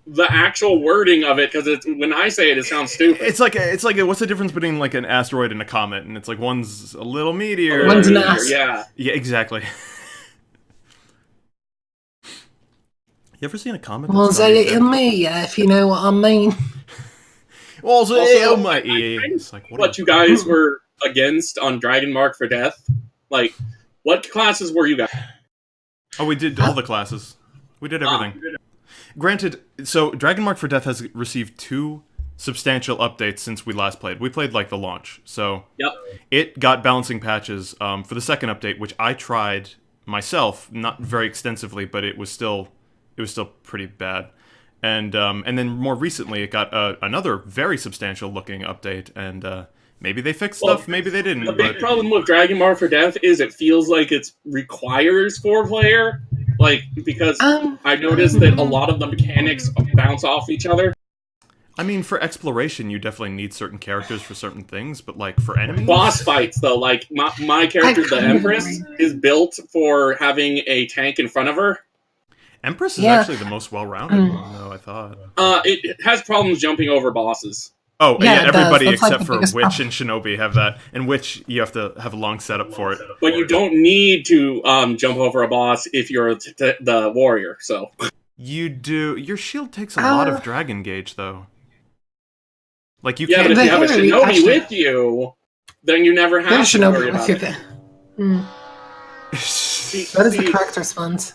the actual wording of it, because when I say it, it sounds stupid. It's like what's the difference between like an asteroid and a comet? And it's like one's a little meteor. One's an ass. Yeah. Yeah, exactly. You ever seen a comet? Well, is it in me? Yeah, if you know what I mean. Also, Also, my it's like what you guys were against on Dragon Mark for Death. Like, what classes were you guys? Oh, we did all the classes. We did everything. Granted, so Dragon Mark for Death has received 2 substantial updates since we last played. We played like the launch, so Yep. it got balancing patches for the second update, which I tried myself, not very extensively, but it was still pretty bad. And then more recently, it got another very substantial looking update, and maybe they fixed stuff, maybe they didn't. The big problem with Dragon Mark for Death is it feels like it requires 4-player. Like, because I noticed that a lot of the mechanics bounce off each other. I mean, for exploration, you definitely need certain characters for certain things, but like for enemies, boss fights though, like my character, the Empress, is built for having a tank in front of her. Empress is actually the most well-rounded one, though, I thought. It has problems jumping over bosses. Oh, yeah, everybody except like for Witch and Shinobi have that. And Witch, you have to have a long setup for it. But you don't need to jump over a boss if you're the warrior, so... You do... Your shield takes a lot of dragon gauge, though. Like, you can't... can't... but if you have a Shinobi with you, then you never have to worry about it. That is the correct response.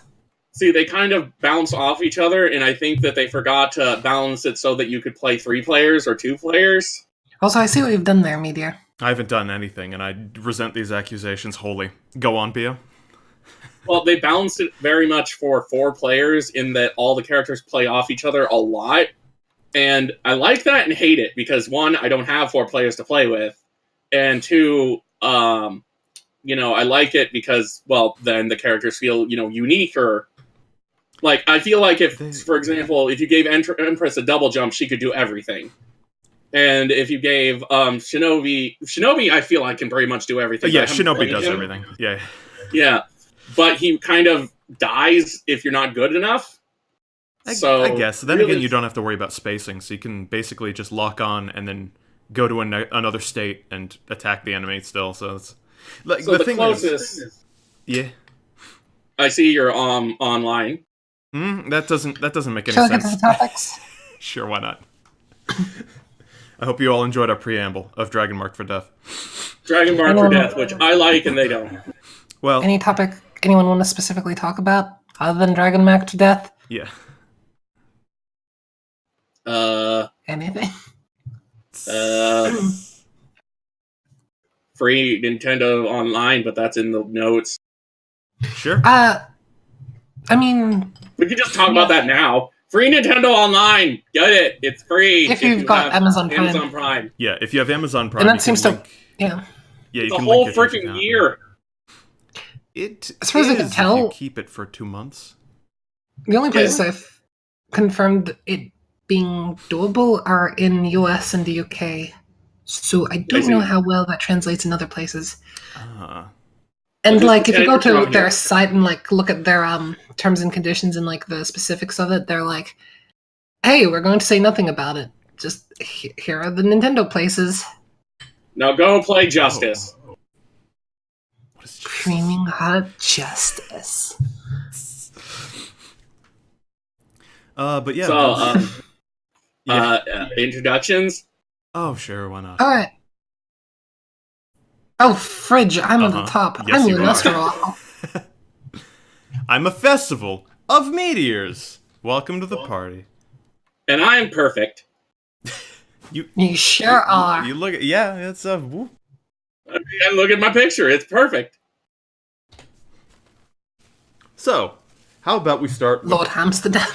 See, they kind of bounce off each other, and I think that they forgot to balance it so that you could play 3 players or 2 players. Also, I see what you've done there, Meteor. I haven't done anything, and I resent these accusations wholly. Go on, Pia. Well, they balanced it very much for 4 players in that all the characters play off each other a lot. And I like that and hate it, because 1, I don't have 4 players to play with, and 2, I like it because, well, then the characters feel, unique or... Like, I feel like if, for example, if you gave Empress a double jump, she could do everything. And if you gave Shinobi, I feel like can pretty much do everything. Yeah, Shinobi does everything. Yeah. Yeah, but he kind of dies if you're not good enough. I guess. Then really, again, you don't have to worry about spacing, so you can basically just lock on and then go to another state and attack the enemy still. So it's like so the thing closest. Yeah. I see you're online. That doesn't make any sense. Shall I get to the topics? Sure, why not? I hope you all enjoyed our preamble of Dragon Mark for Death. Dragon Mark for Death, which I like and they don't. Well, any topic anyone want to specifically talk about other than Dragon Mark to Death? Yeah. Anything? Free Nintendo Online, but that's in the notes. Sure. I mean... We could just talk about that now. Free Nintendo Online! Get it! It's free! If you've got Amazon Prime. Yeah, if you have Amazon Prime, and that seems to... Yeah. Yeah, you the can whole link freaking year! As far as I can tell... If you keep it for 2 months. The only places I've confirmed it being doable are in US and the UK. So I don't know how well that translates in other places. And like, if you go to their site and like look at their terms and conditions and like the specifics of it, they're like, "Hey, we're going to say nothing about it. Just here are the Nintendo places. Now go play Justice." What is Screaming Hot Justice. But yeah. So, introductions. Oh sure, why not? All right. Oh, Fridge, I'm at the top. Yes, I'm Lunestral. I'm a festival of meteors. Welcome to the party. And I'm perfect. You sure are. You look at it's and look at my picture. It's perfect. So, how about we start with... Lord Amsterdam.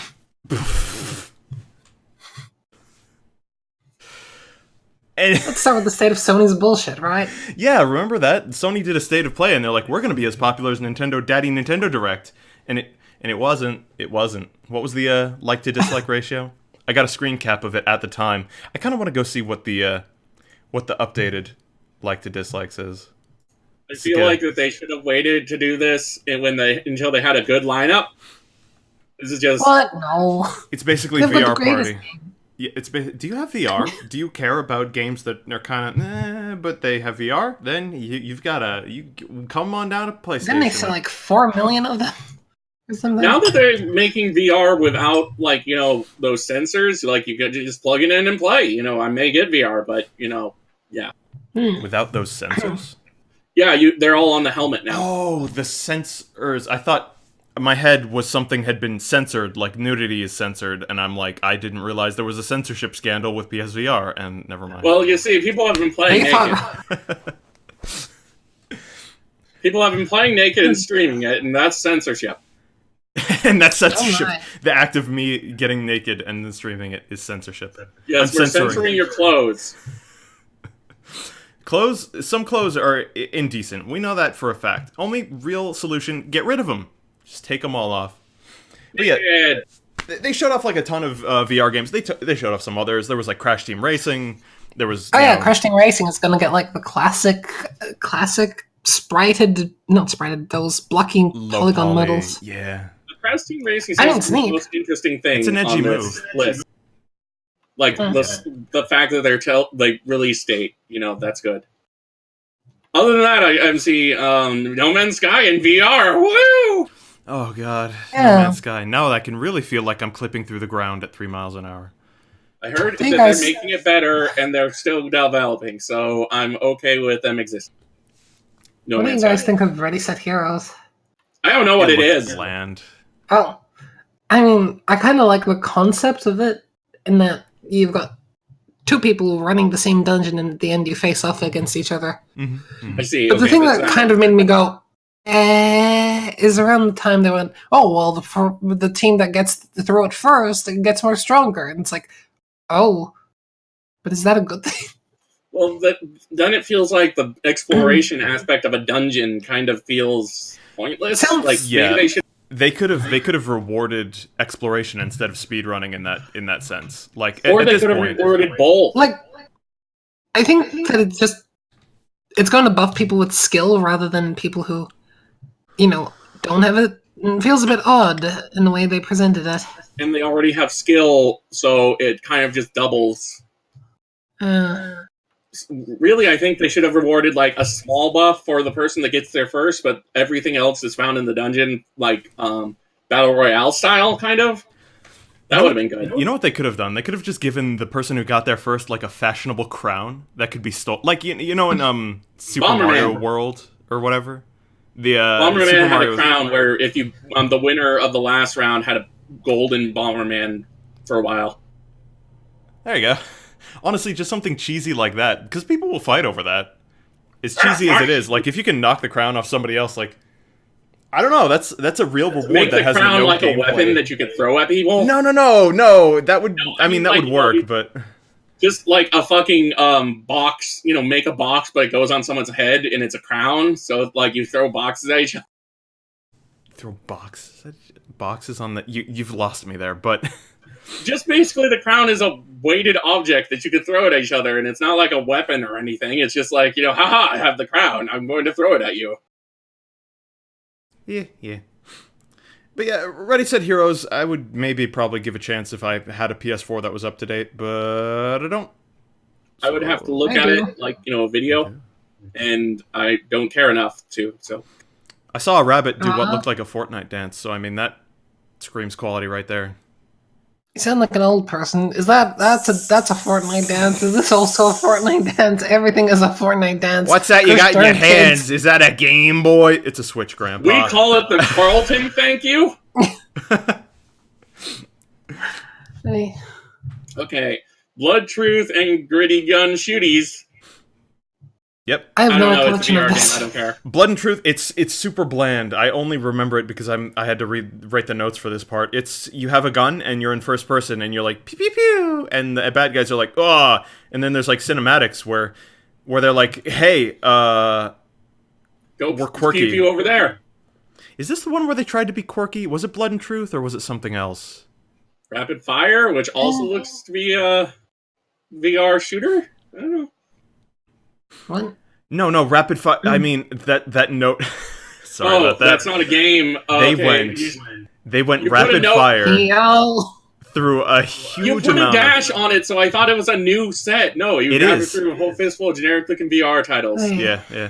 Let's start with the state of Sony's bullshit, right? Yeah, remember that? Sony did a state of play, and they're like, we're going to be as popular as Daddy Nintendo Direct. And it wasn't. It wasn't. What was the like to dislike ratio? I got a screen cap of it at the time. I kind of want to go see what the updated like to dislikes is. I feel like that they should have waited to do this until they had a good lineup. This is just What? No. It's basically They've got the VR greatest party. Yeah, do you have VR? Do you care about games that are kind of but they have VR? Then you've got to come on down to PlayStation. Didn't they sell like 4 million of them? Or something? now that they're making VR without like those sensors, like you could just plug it in and play. I may get VR, but yeah. Without those sensors? Yeah, they're all on the helmet now. Oh, the sensors. I thought my head was something had been censored, like nudity is censored, and I'm like, I didn't realize there was a censorship scandal with PSVR, and never mind. Well, you see, people have been playing naked. People have been playing naked and streaming it, and that's censorship. And that's censorship. The act of me getting naked and then streaming it is censorship. Yes, we're censoring your clothes. Some clothes are indecent. We know that for a fact. Only real solution, get rid of them. Just take them all off. But yeah, they showed off like a ton of VR games. They showed off some others. There was like Crash Team Racing. There was Crash Team Racing is gonna get like the classic not sprited, those blocking polygon models. Yeah. The Crash Team Racing is the most interesting thing. It's an edgy move. List. Like the fact that they're release date, that's good. Other than that, I see No Man's Sky in VR. Woo! Oh god, Yeah. No Man's Sky. Now I can really feel like I'm clipping through the ground at 3 miles an hour. I heard that they're making it better, and they're still developing, so I'm okay with them existing. What do you guys think of Ready Set Heroes? I don't know what it is. Bland. Oh, I mean, I kind of like the concept of it, in that you've got two people running the same dungeon, and at the end you face off against each other. Mm-hmm. I see. But the thing that kind of made me go, is around the time they went, oh, well, the team that gets to throw it first, it gets more stronger. And it's like, oh, but is that a good thing? Well, then it feels like the exploration aspect of a dungeon kind of feels pointless. Yeah. Maybe They could have rewarded exploration instead of speedrunning in that sense. Like, or at they this could have point, rewarded both. Like, I think that it's going to buff people with skill rather than people who, don't have it. It feels a bit odd in the way they presented it. And they already have skill, so it kind of just doubles. Really, I think they should have rewarded like a small buff for the person that gets there first, but everything else is found in the dungeon, like Battle Royale style, kind of. That would have been good. You know what they could have done? They could have just given the person who got there first like a fashionable crown that could be stolen. Like in Super Mario World or whatever. The Bomberman had a crown where if you the winner of the last round had a golden Bomberman for a while. There you go. Honestly, just something cheesy like that, because people will fight over that. As cheesy as it is, like if you can knock the crown off somebody else, like I don't know, that's a real reward. Make that has the crown no like gameplay. a weapon that you can throw at people. No. That would, that would work, but just like a fucking box, make a box, but it goes on someone's head and it's a crown. So like you throw boxes at each other. Throw boxes on the. You've lost me there, but. Just basically the crown is a weighted object that you can throw at each other, and it's not like a weapon or anything. It's just like, haha, I have the crown. I'm going to throw it at you. Yeah. But yeah, Ready Set Heroes, I would probably give a chance if I had a PS4 that was up to date, but I don't. I would have to look at it like, a video, and I don't care enough to, so. I saw a rabbit do what looked like a Fortnite dance, so I mean, that screams quality right there. You sound like an old person. That's a Fortnite dance? Is this also a Fortnite dance? Everything is a Fortnite dance. What's that you got in your hands? Is that a Game Boy? It's a Switch, Grandpa. We call it the Carlton, thank you. Hey. Okay. Blood Truth and Gritty Gun Shooties. Yep. I have no recollection recollection of this. I don't care. Blood and Truth, it's super bland. I only remember it because I had to write the notes for this part. It's you have a gun and you're in first person and you're like pew pew pew, and the bad guys are like oh, and then there's like cinematics where they're like hey we're quirky. Pew pew over there. Is this the one where they tried to be quirky? Was it Blood and Truth or was it something else? Rapid Fire, which also looks to be a VR shooter. I don't know. What? No, Rapid Fire. I mean that note. Sorry about that. That's not a game. They okay. went. They went You put a rapid note- fire Yo. through a You huge put a amount. dash on it, so I thought it was a new set. No, you It grabbed it is. through a whole fistful of generic looking VR titles. Yeah. Yeah.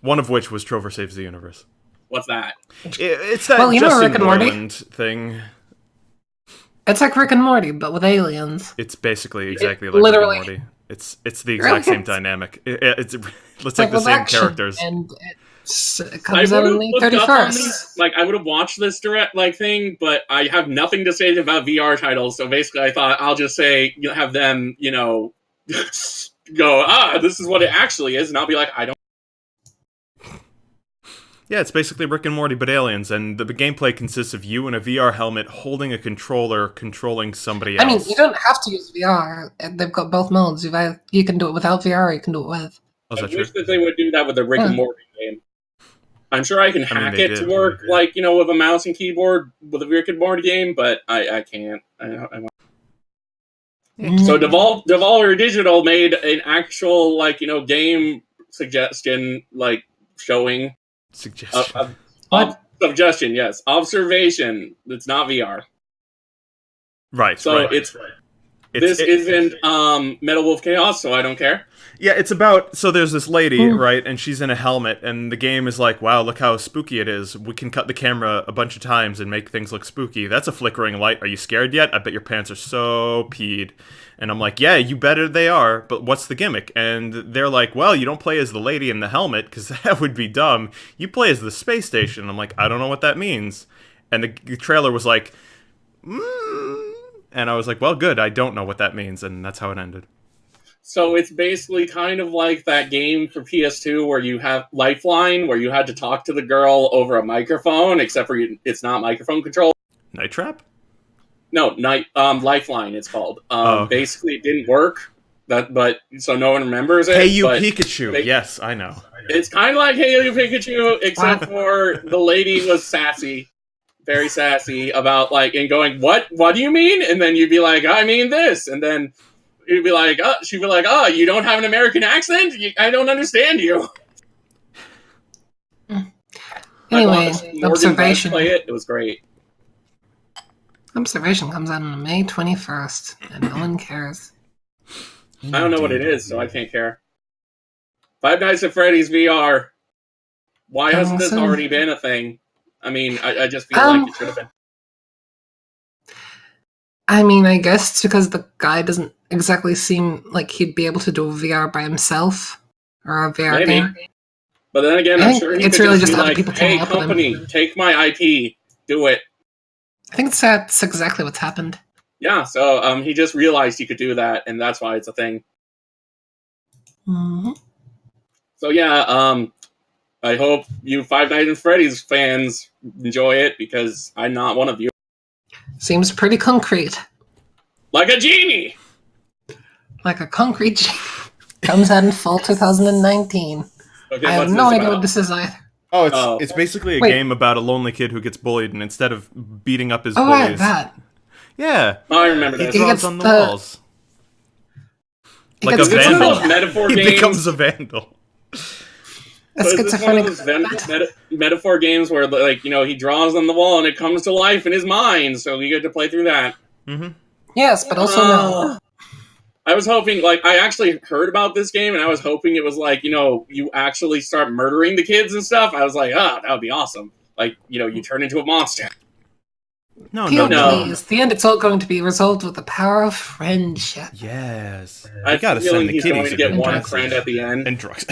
One of which was Trover Saves the Universe. What's that? It's that Well, you know Justin Rick and Morty? Moreland thing. It's like Rick and Morty, but with aliens. It's basically exactly like literally- Rick and Morty. It's the exact same dynamic. It's like the with same action, characters. and it I comes out would've on the looked up on 31st. these, like I would have watched this direct thing, but I have nothing to say about VR titles. So basically, I thought I'll just say have them, go, this is what it actually is, and I'll be like, I don't. Yeah, it's basically Rick and Morty, but aliens, and the gameplay consists of you in a VR helmet holding a controller, controlling somebody else. I mean, you don't have to use VR. They've got both modes. You can do it without VR, or you can do it with. Oh, is I that true? wish that they would do that with the Rick and Morty game. I'm sure I can hack they it to did. work, with a mouse and keyboard with a Rick and Morty game, but I can't. So Devolver Digital made an actual game suggestion showing Suggestion. suggestion, yes, observation. It's not VR, Right. so right. this isn't Metal Wolf Chaos, so I don't care. Yeah, it's about, so there's this lady, right, and she's in a helmet, and the game is like, wow, look how spooky it is. We can cut the camera a bunch of times and make things look spooky. That's a flickering light. Are you scared yet? I bet your pants are so peed. And I'm like, yeah, you bet they are, but what's the gimmick? And they're like, well, you don't play as the lady in the helmet, because that would be dumb. You play as the space station. I'm like, I don't know what that means. And the trailer was like, and I was like, well, good, I don't know what that means, and that's how it ended. So it's basically kind of like that game for PS2 where you have Lifeline, where you had to talk to the girl over a microphone, except for it's not microphone control. Night Trap? No, Lifeline. It's called. Okay. Basically, it didn't work. But so no one remembers it. Hey, you but Pikachu. Yes, I know. It's kind of like Hey You Pikachu, except for the lady was sassy, very sassy about and going, What do you mean? And then you'd be like, I mean this, and then. You'd be like, she'd be like, you don't have an American accent? I don't understand you. Anyway, Morgan observation. play it. It was great. Observation comes out on May 21st, and no one cares. I don't know what it is, so I can't care. Five Nights at Freddy's VR. Why hasn't this Awesome. already been a thing? I mean, I just feel like it should have been. I mean, I guess it's because the guy doesn't exactly seem like he'd be able to do VR by himself, or a VR Maybe. game. But then again, I I'm think sure he it's could really just just be other like, people hey, coming up with him. company, take my IP. Do it. I think that's exactly what's happened. Yeah, so he just realized he could do that, and that's why it's a thing. Mm-hmm. So yeah, I hope you Five Nights at Freddy's fans enjoy it, because I'm not one of you. Seems pretty concrete. Like a genie! Like a concrete comes out in fall 2019. Okay, I have what's no this idea about? what this is either. Oh, it's basically a Wait. game about a lonely kid who gets bullied, and instead of beating up his Oh, right, bullies... that. Yeah. Oh, I remember He this. He draws gets on the the- walls. He Like a gets Is this one of vandal. those metaphor He games? becomes a vandal. A So is this one of schizophrenic. those metaphor games where, he draws on the wall and it comes to life in his mind, so you get to play through that. Mm-hmm. Yes, but also no. I was hoping, I actually heard about this game, and I was hoping it was you actually start murdering the kids and stuff. I was like, that would be awesome. You turn into a monster. No, Peel, no. please. The end, it's all going to be resolved with the power of friendship. Yes. I You gotta have a feeling send the he's going kiddies to a get good one message. friend at the end. And drugs.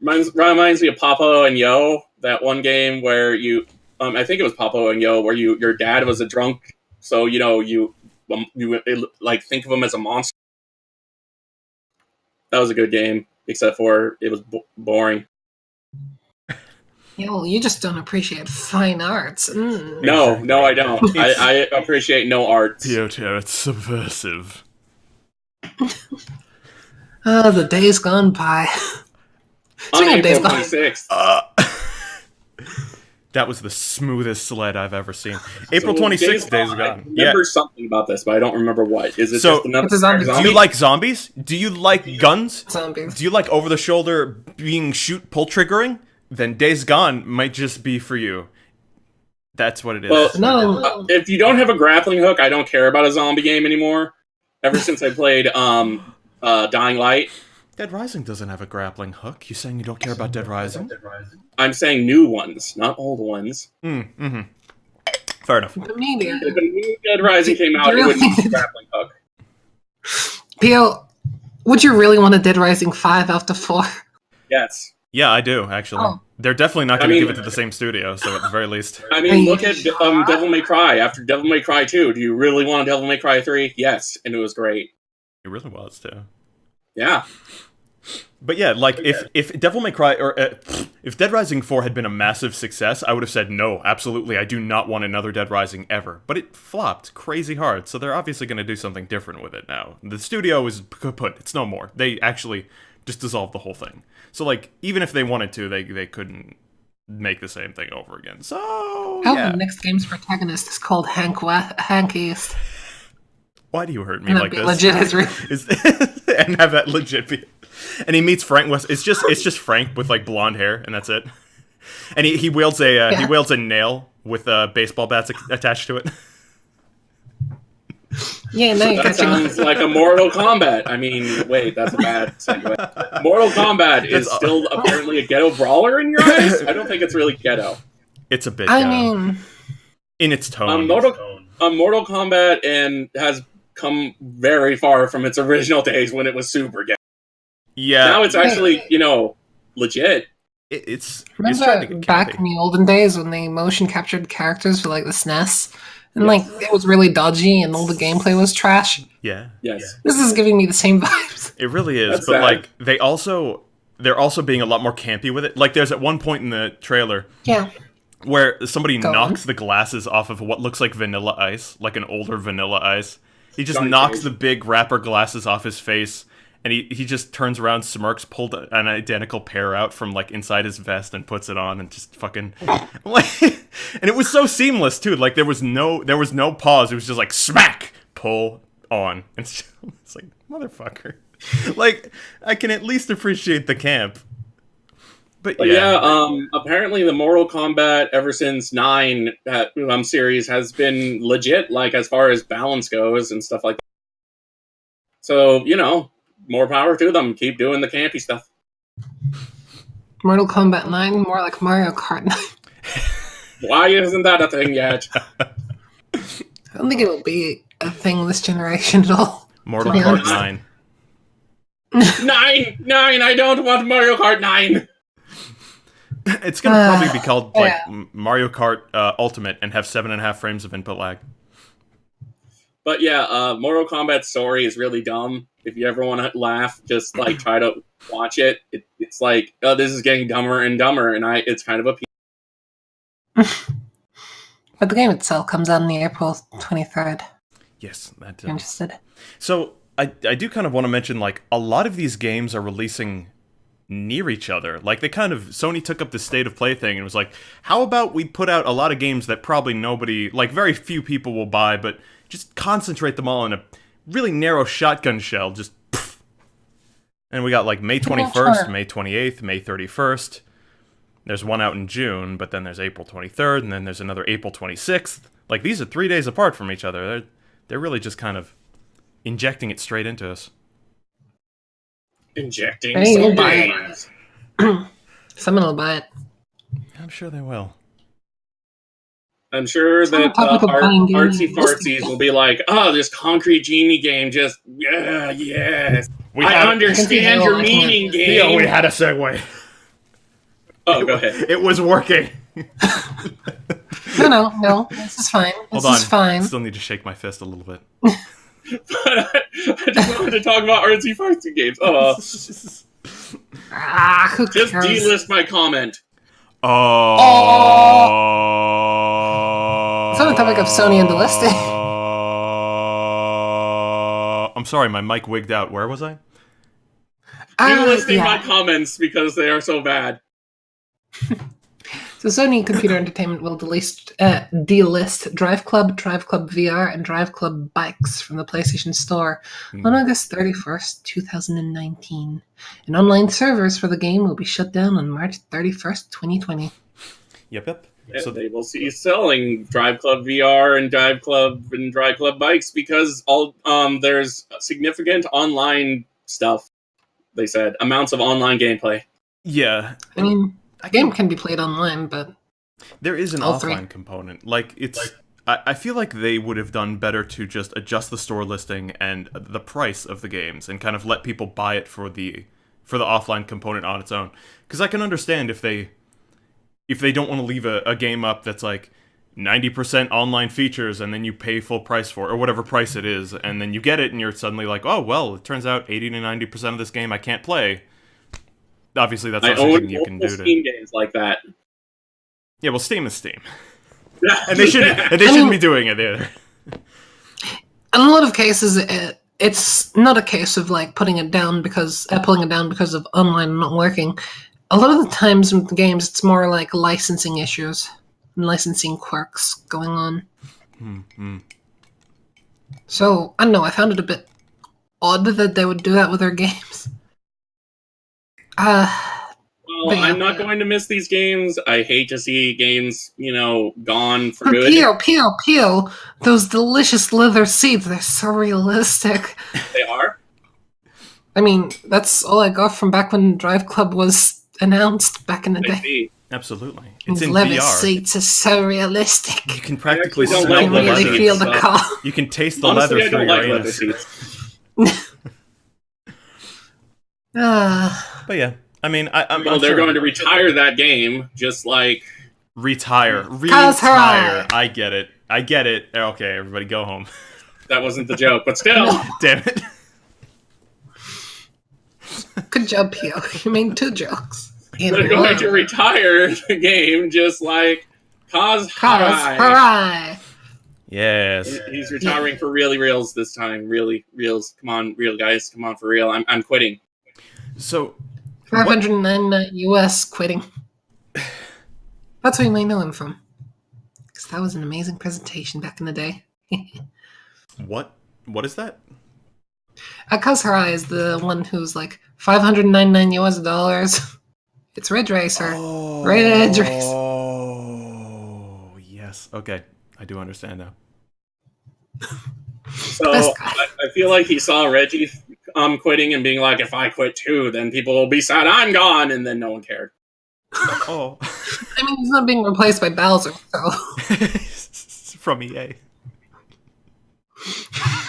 Reminds me of Papo and Yo, that one game where you, I think it was Papo and Yo, where your dad was a drunk, so you think of him as a monster. That was a good game, except for it was boring. Yeah, well, you just don't appreciate fine arts. Mm. No, I don't. I appreciate no arts. Piotr, it's subversive. Oh, the days gone by. On Speaking of days April gone, 26th. That was the smoothest sled I've ever seen. April So 26th, days I gone. remember something about this, but I don't remember what. Is it So- just another It's a zombie. Do you like zombies? Do you like guns? zombies. Do you like over-the-shoulder being pull triggering? Then Days Gone might just be for you. That's what it is. Well, No. if you don't have a grappling hook, I don't care about a zombie game anymore. Ever since I played Dying Light. Dead Rising doesn't have a grappling hook. You saying you don't care about Dead Rising? I'm saying new ones, not old ones. Mm-hmm. Fair enough. Maybe. If a new Dead Rising came out, it would need a grappling hook. Pio, would you really want a Dead Rising 5 after 4? Yes. Yeah, I do, actually. Oh. They're definitely not going to give it to the same studio, so at the very least. I mean, look at Devil May Cry. After Devil May Cry 2, do you really want a Devil May Cry 3? Yes, and it was great. It really was, too. Yeah. But yeah, like, if Devil May Cry, or if Dead Rising 4 had been a massive success, I would have said, no, absolutely, I do not want another Dead Rising ever. But it flopped crazy hard, so they're obviously going to do something different with it now. The studio is kaput. It's no more. They actually just dissolved the whole thing. So, like, even if they wanted to, they couldn't make the same thing over again. So, yeah. The next game's protagonist is called Hank East. Why do you hurt me like this? Legit and have that legit be. And he meets Frank West. It's just Frank with like blonde hair, and that's it. And he wields a nail with baseball bats attached to it. Yeah, no, that sounds like a Mortal Kombat. I mean, wait, that's a bad segue. Mortal Kombat is still apparently a ghetto brawler in your eyes? I don't think it's really ghetto. It's a bit. I mean, in its tone. Mortal Kombat and has come very far from its original days when it was super ghetto. Yeah. Now it's actually, legit. It's remember trying to get back in the olden days when they motion captured characters for like the SNES? And like it was really dodgy and all the gameplay was trash. Yeah. Yes. This is giving me the same vibes. It really is. That's but sad. like they're also being a lot more campy with it. Like there's at one point in the trailer where somebody knocks the glasses off of what looks like Vanilla Ice, like an older Vanilla Ice. He just knocks the big wrapper glasses off his face, and he just turns around, smirks, pulled an identical pair out from like inside his vest and puts it on, and just fucking like, and it was so seamless too. Like there was no pause. It was just like smack, pull, on. And it's like, motherfucker. Like I can at least appreciate the camp. But apparently the Mortal Kombat ever since 9 series has been legit, like as far as balance goes and stuff like that. So, more power to them. Keep doing the campy stuff. Mortal Kombat 9, more like Mario Kart 9. Why isn't that a thing yet? I don't think it'll be a thing this generation at all. Mortal Kart 9. 9! I don't want Mario Kart 9! It's going to probably be called Mario Kart Ultimate and have 7.5 frames of input lag. But yeah, Mortal Kombat's story is really dumb. If you ever want to laugh, just like try to watch it. It's like, oh, this is getting dumber and dumber, and it's kind of a. But the game itself comes out on April 23rd. Yes, that. You're interested? So I do kind of want to mention like a lot of these games are releasing near each other. Like Sony took up the state of play thing and was like, how about we put out a lot of games that probably nobody, like very few people will buy, but just concentrate them all in a really narrow shotgun shell, just poof. And we got like May 21st, May 28th, May 31st. There's one out in June, but then there's April 23rd, and then there's another April 26th. Like these are 3 days apart from each other. They're really just kind of injecting it straight into us. Injecting some games. Someone will buy it. I'm sure they will. I'm sure that artsy fartsies will be like, oh, this Concrete Genie game just, yes. I understand your meaning, game. Yeah, we had a segue. Oh, go ahead. It was working. No, this is fine. This is fine. I still need to shake my fist a little bit. But I just wanted to talk about artsy fartsy games. Oh. Who just cares? delist my comment. It's on the topic of Sony and delisting. I'm sorry, my mic wigged out. Where was I? Delisting my comments because they are so bad. So Sony Computer Entertainment will delist Drive Club VR, and Drive Club Bikes from the PlayStation Store on August 31st, 2019. And online servers for the game will be shut down on March 31st, 2020. Yep. So they will cease selling Drive Club VR and Drive Club bikes because there's significant online stuff. They said amounts of online gameplay. yeah, I mean, a game can be played online, but there is an all offline three. component. Like it's, I feel like they would have done better to just adjust the store listing and the price of the games and kind of let people buy it for the offline component on its own. Because I can understand if they don't want to leave a game up that's like 90% online features and then you pay full price for it, or whatever price it is, and then you get it and you're suddenly like, oh, well, it turns out 80 to 90% of this game I can't play. Obviously, that's I not something own you can multiple do Steam games like that. Yeah, well, Steam is Steam. And they shouldn't be doing it either. In a lot of cases, it's not a case of like pulling it down because of online not working. A lot of the times with the games, it's more like licensing issues and licensing quirks going on. Mm-hmm. So I don't know. I found it a bit odd that they would do that with their games. Well, yeah. I'm not going to miss these games. I hate to see games, gone for good. Peel. Those delicious leather seats, they're so realistic. They are? I mean, that's all I got from back when Drive Club was announced back in the day. See. Absolutely. It's These in leather VR. seats are so realistic. You can practically I actually smell don't the like You leather really leather. feel the seats, car. You can taste the Honestly, leather I through don't your like leather anus. seats. But yeah, I mean, I'm They're sure. going to retire that game, just like... Retire. Cause hooray! I get it. Okay, everybody go home. That wasn't the joke, but still. Damn it. Good job, Pio. You made 2 jokes. They're going to retire the game, just like Cause Hooray. Hooray! Yes. He's retiring for really reals this time. Really reals. Come on, real guys. Come on, for real. I'm quitting. So, 509 US quitting. That's where you may know him from. Because that was an amazing presentation back in the day. what is that? Cause Hooray is the one who's like 599 US dollars. It's Ridge Racer. Oh, Ridge Racer. Oh, yes. Okay, I do understand now. So I feel like he saw Reggie quitting and being like, if I quit too, then people will be sad I'm gone, and then no one cared. Oh. I mean, he's not being replaced by Bowser, so... From EA.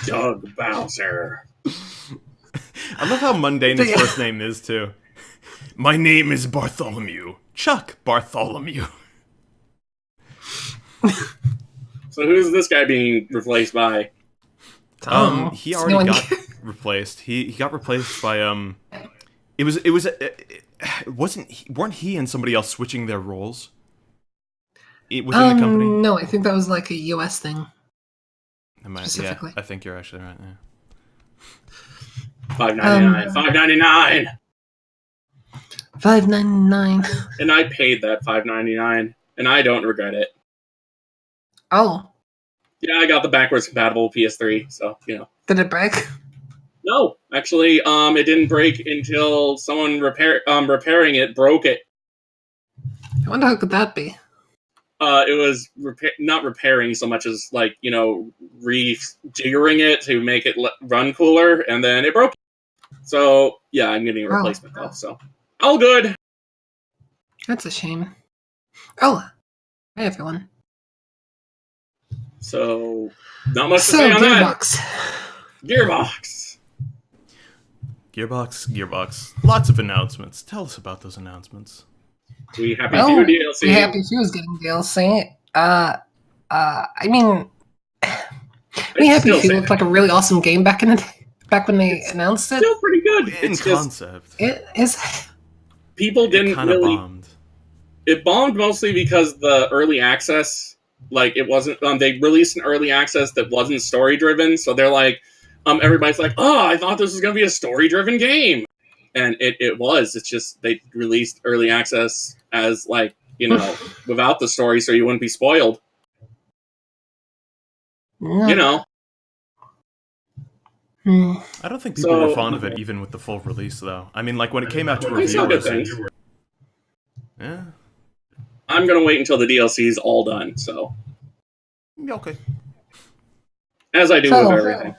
Doug Bowser. I love how mundane his first name is, too. My name is Bartholomew. Chuck Bartholomew. So who's this guy being replaced by? He already got replaced. He got replaced by weren't he and somebody else switching their roles within the company? No, I think that was like a US thing. Specifically. Yeah, I think you're actually right there. $5.99. $5.99. $5.99. And I paid that $5.99, and I don't regret it. Oh. Yeah, I got the backwards compatible PS3, so Did it break? No, actually, it didn't break until someone repairing it broke it. I wonder how could that be. It was not repairing so much as rejiggering it to make it run cooler, and then it broke. So yeah, I'm getting a replacement though. So all good. That's a shame. Oh, hey everyone. So not much to say on Gearbox. Gearbox. Gearbox. Lots of announcements. Tell us about those announcements. We Happy Few DLC. We Happy Few is getting DLC. I mean, We Happy Few looked like a really awesome game back in the day, back when they announced it. Still pretty good In concept. It is. People didn't really. Bombed. It bombed mostly because the early access, it wasn't. They released an early access that wasn't story driven, so they're like, everybody's like, oh, I thought this was going to be a story driven game, and it was. It's just they released early access as without the story, so you wouldn't be spoiled. No. I don't think people were fond of it, even with the full release, though. I mean, when it came out to reviewers. Things. Yeah. I'm going to wait until the DLC is all done, so. Okay. As I do with everything.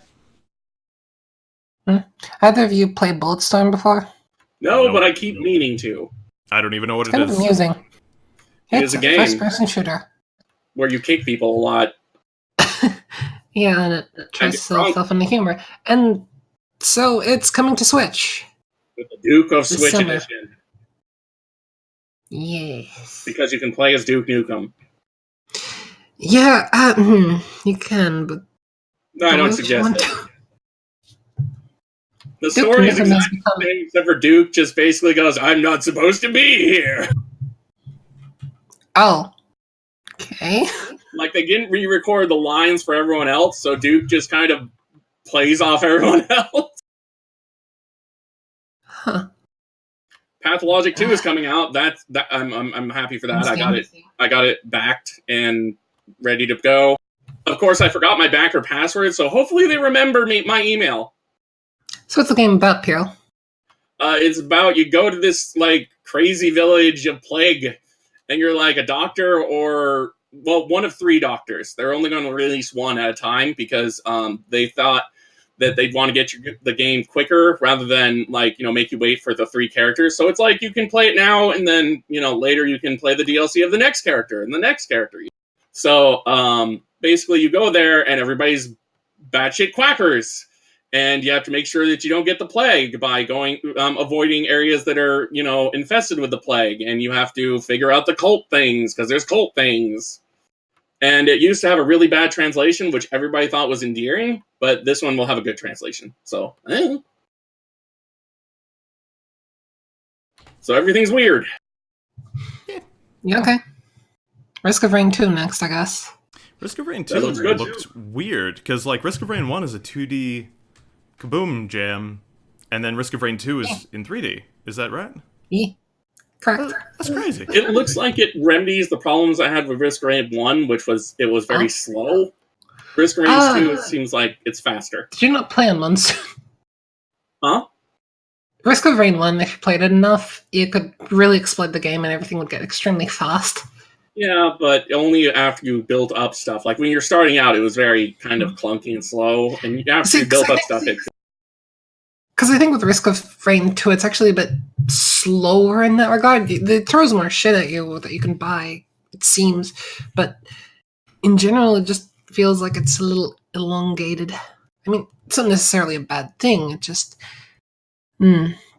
Either of you played Bulletstorm before? No, Nope. but I keep meaning to. I don't even know what It's it kind is. of amusing. It It's is a a game. first-person shooter. Where you kick people a lot. Yeah, and it tries to sell itself into humor. And so it's coming to Switch. With the Duke of This Switch summer. Edition. Yes. Because you can play as Duke Nukem. Yeah, you can, but... No, I don't Don't suggest want it. to- The Duke story is Nukem has exactly the same, except for Duke just basically goes, I'm not supposed to be here. Oh. Okay. Like, they didn't re-record the lines for everyone else, so Duke just kind of plays off everyone else. Huh. Pathologic 2 is coming out. I'm happy for that. I got it backed and ready to go. Of course, I forgot my backer password, so hopefully they remember my email. So what's the game about, Piero? It's about you go to this like crazy village of plague, and you're like a doctor or one of 3 doctors. They're only going to release one at a time because they thought that they'd want to get the game quicker rather than make you wait for the 3 characters. So it's like you can play it now, and then later you can play the DLC of the next character and the next character. So basically, you go there and everybody's batshit quackers. And you have to make sure that you don't get the plague by avoiding areas that are, infested with the plague. And you have to figure out the cult things, because there's cult things. And it used to have a really bad translation, which everybody thought was endearing, but this one will have a good translation. So everything's weird. Yeah, okay. Risk of Rain 2 next, I guess. Risk of Rain 2 That looks good. looked weird, because Risk of Rain 1 is a 2D kaboom jam, and then Risk of Rain 2 is in 3D. Is that right? Yeah. Correct. That's crazy. It looks like it remedies the problems I had with Risk of Rain 1, which was it was very slow. Risk of Rain 2 seems like it's faster. Did you not play on Monsoon? Huh? Risk of Rain 1, if you played it enough, you could really exploit the game and everything would get extremely fast. Yeah, but only after you build up stuff. Like, when you're starting out, it was very kind of clunky and slow, and after you built up stuff, Because I think with Risk of Rain 2, it's actually a bit slower in that regard. It throws more shit at you that you can buy, it seems. But in general, it just feels like it's a little elongated. I mean, it's not necessarily a bad thing. It just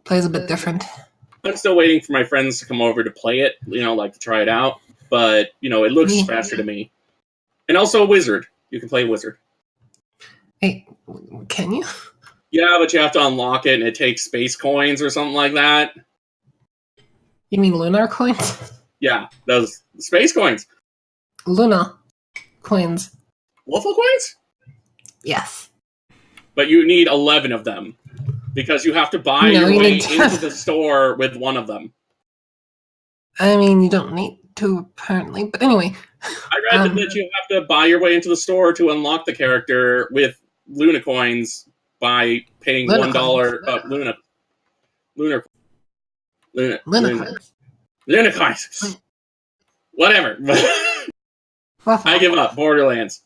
plays a bit different. I'm still waiting for my friends to come over to play it, to try it out. But, it looks faster to me. And also a wizard. You can play a wizard. Hey, can you? Yeah, but you have to unlock it, and it takes space coins or something like that. You mean lunar coins? Yeah, those space coins. Luna coins. Waffle coins? Yes. But you need 11 of them. Because you have to buy your way into the store with one of them. I mean, you don't need to, apparently. But anyway. I read that you have to buy your way into the store to unlock the character with Luna coins by paying $1. Luna coins. Whatever. I give up. Borderlands.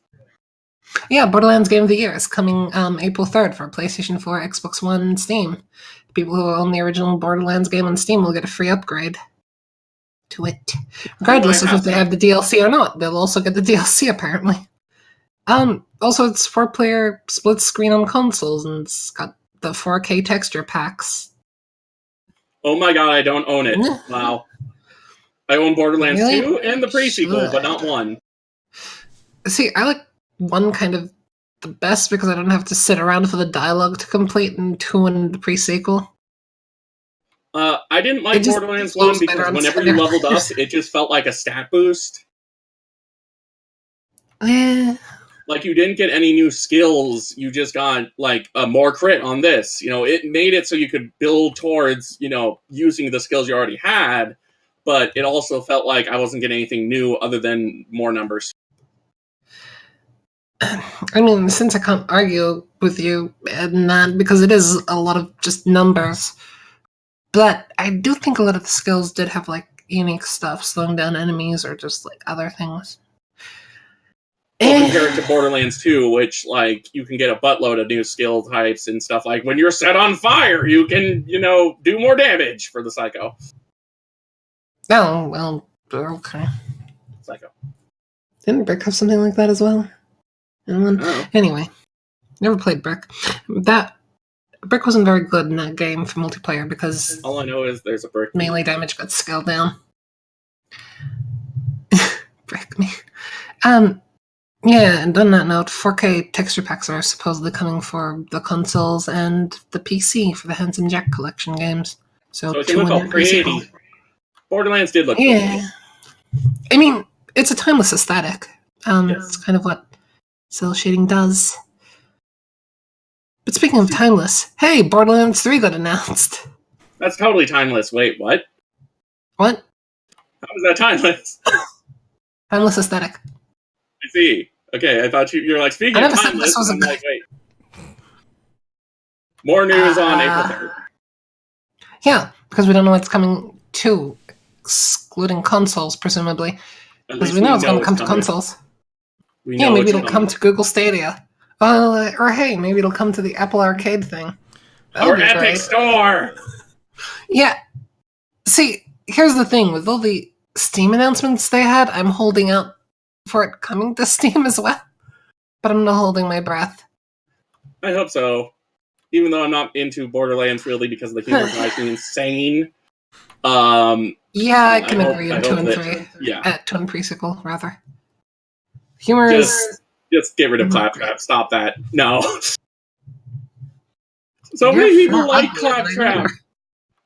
Yeah, Borderlands Game of the Year is coming April 3rd for PlayStation 4, Xbox One, and Steam. People who own the original Borderlands game on Steam will get a free upgrade to it. Regardless of if they have the DLC or not, they'll also get the DLC, apparently. Also, it's 4-player split screen on consoles, and it's got the 4K texture packs. Oh my god, I don't own it. Wow. I own Borderlands 2 and the pre-sequel, but not 1. See, I like 1 kind of the best because I don't have to sit around for the dialogue to complete, and 2 and the pre-sequel. I didn't like Borderlands 1 because whenever you leveled up, it just felt like a stat boost. Like, you didn't get any new skills, you just got, like, a more crit on this. It made it so you could build towards, using the skills you already had, but it also felt like I wasn't getting anything new other than more numbers. I mean, since I can't argue with you in that, because it is a lot of just numbers, but I do think a lot of the skills did have, like, unique stuff, slowing down enemies or just like other things. Well, compared to Borderlands 2, which, like, you can get a buttload of new skill types and stuff. Like, when you're set on fire, you can, do more damage for the Psycho. Oh, well, okay. Psycho. Didn't Brick have something like that as well? Oh. Anyway, never played Brick. Brick wasn't very good in that game for multiplayer because All I know is there's a brick. melee damage got scaled down. Brick me. Yeah, and on that note, 4K texture packs are supposedly coming for the consoles and the PC for the Handsome Jack collection games. So it can look all pretty. Borderlands did look pretty. I mean, it's a timeless aesthetic. It's kind of what cell shading does. But speaking of timeless, hey, Borderlands 3 got announced. That's totally timeless. Wait, what? What? How is that timeless? Timeless aesthetic. I see. Okay, I thought you were like, speaking of timeless, I'm like, wait. More news on April 3rd. Yeah, because we don't know what's coming to, excluding consoles, presumably. Because we know it's going to come to consoles. Maybe it'll come to Google Stadia. Or hey, maybe it'll come to the Apple Arcade thing. Or Epic Store! Yeah. See, here's the thing. With all the Steam announcements they had, I'm holding out for it coming to Steam as well. But I'm not holding my breath. I hope so. Even though I'm not into Borderlands really because the humor drives me insane. Yeah, I can agree on 2 and 3. Yeah. 2 and 3 sequel, rather. Humor is... Just get rid of Claptrap. Stop that. No. So many people like Claptrap.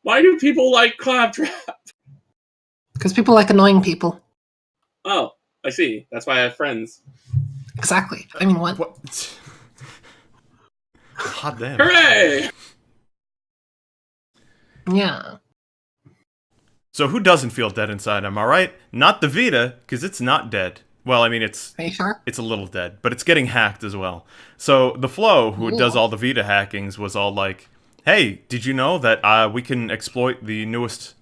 Why do people like Claptrap? Because people like annoying people. Oh, I see. That's why I have friends. Exactly. I mean, what? Hot damn. Hooray! Yeah. So who doesn't feel dead inside? Am I right? Not the Vita, because it's not dead. Well, I mean, it's... Are you sure? It's a little dead, but it's getting hacked as well. So the Flow, who does all the Vita hackings, was all like, hey, did you know that we can exploit the newest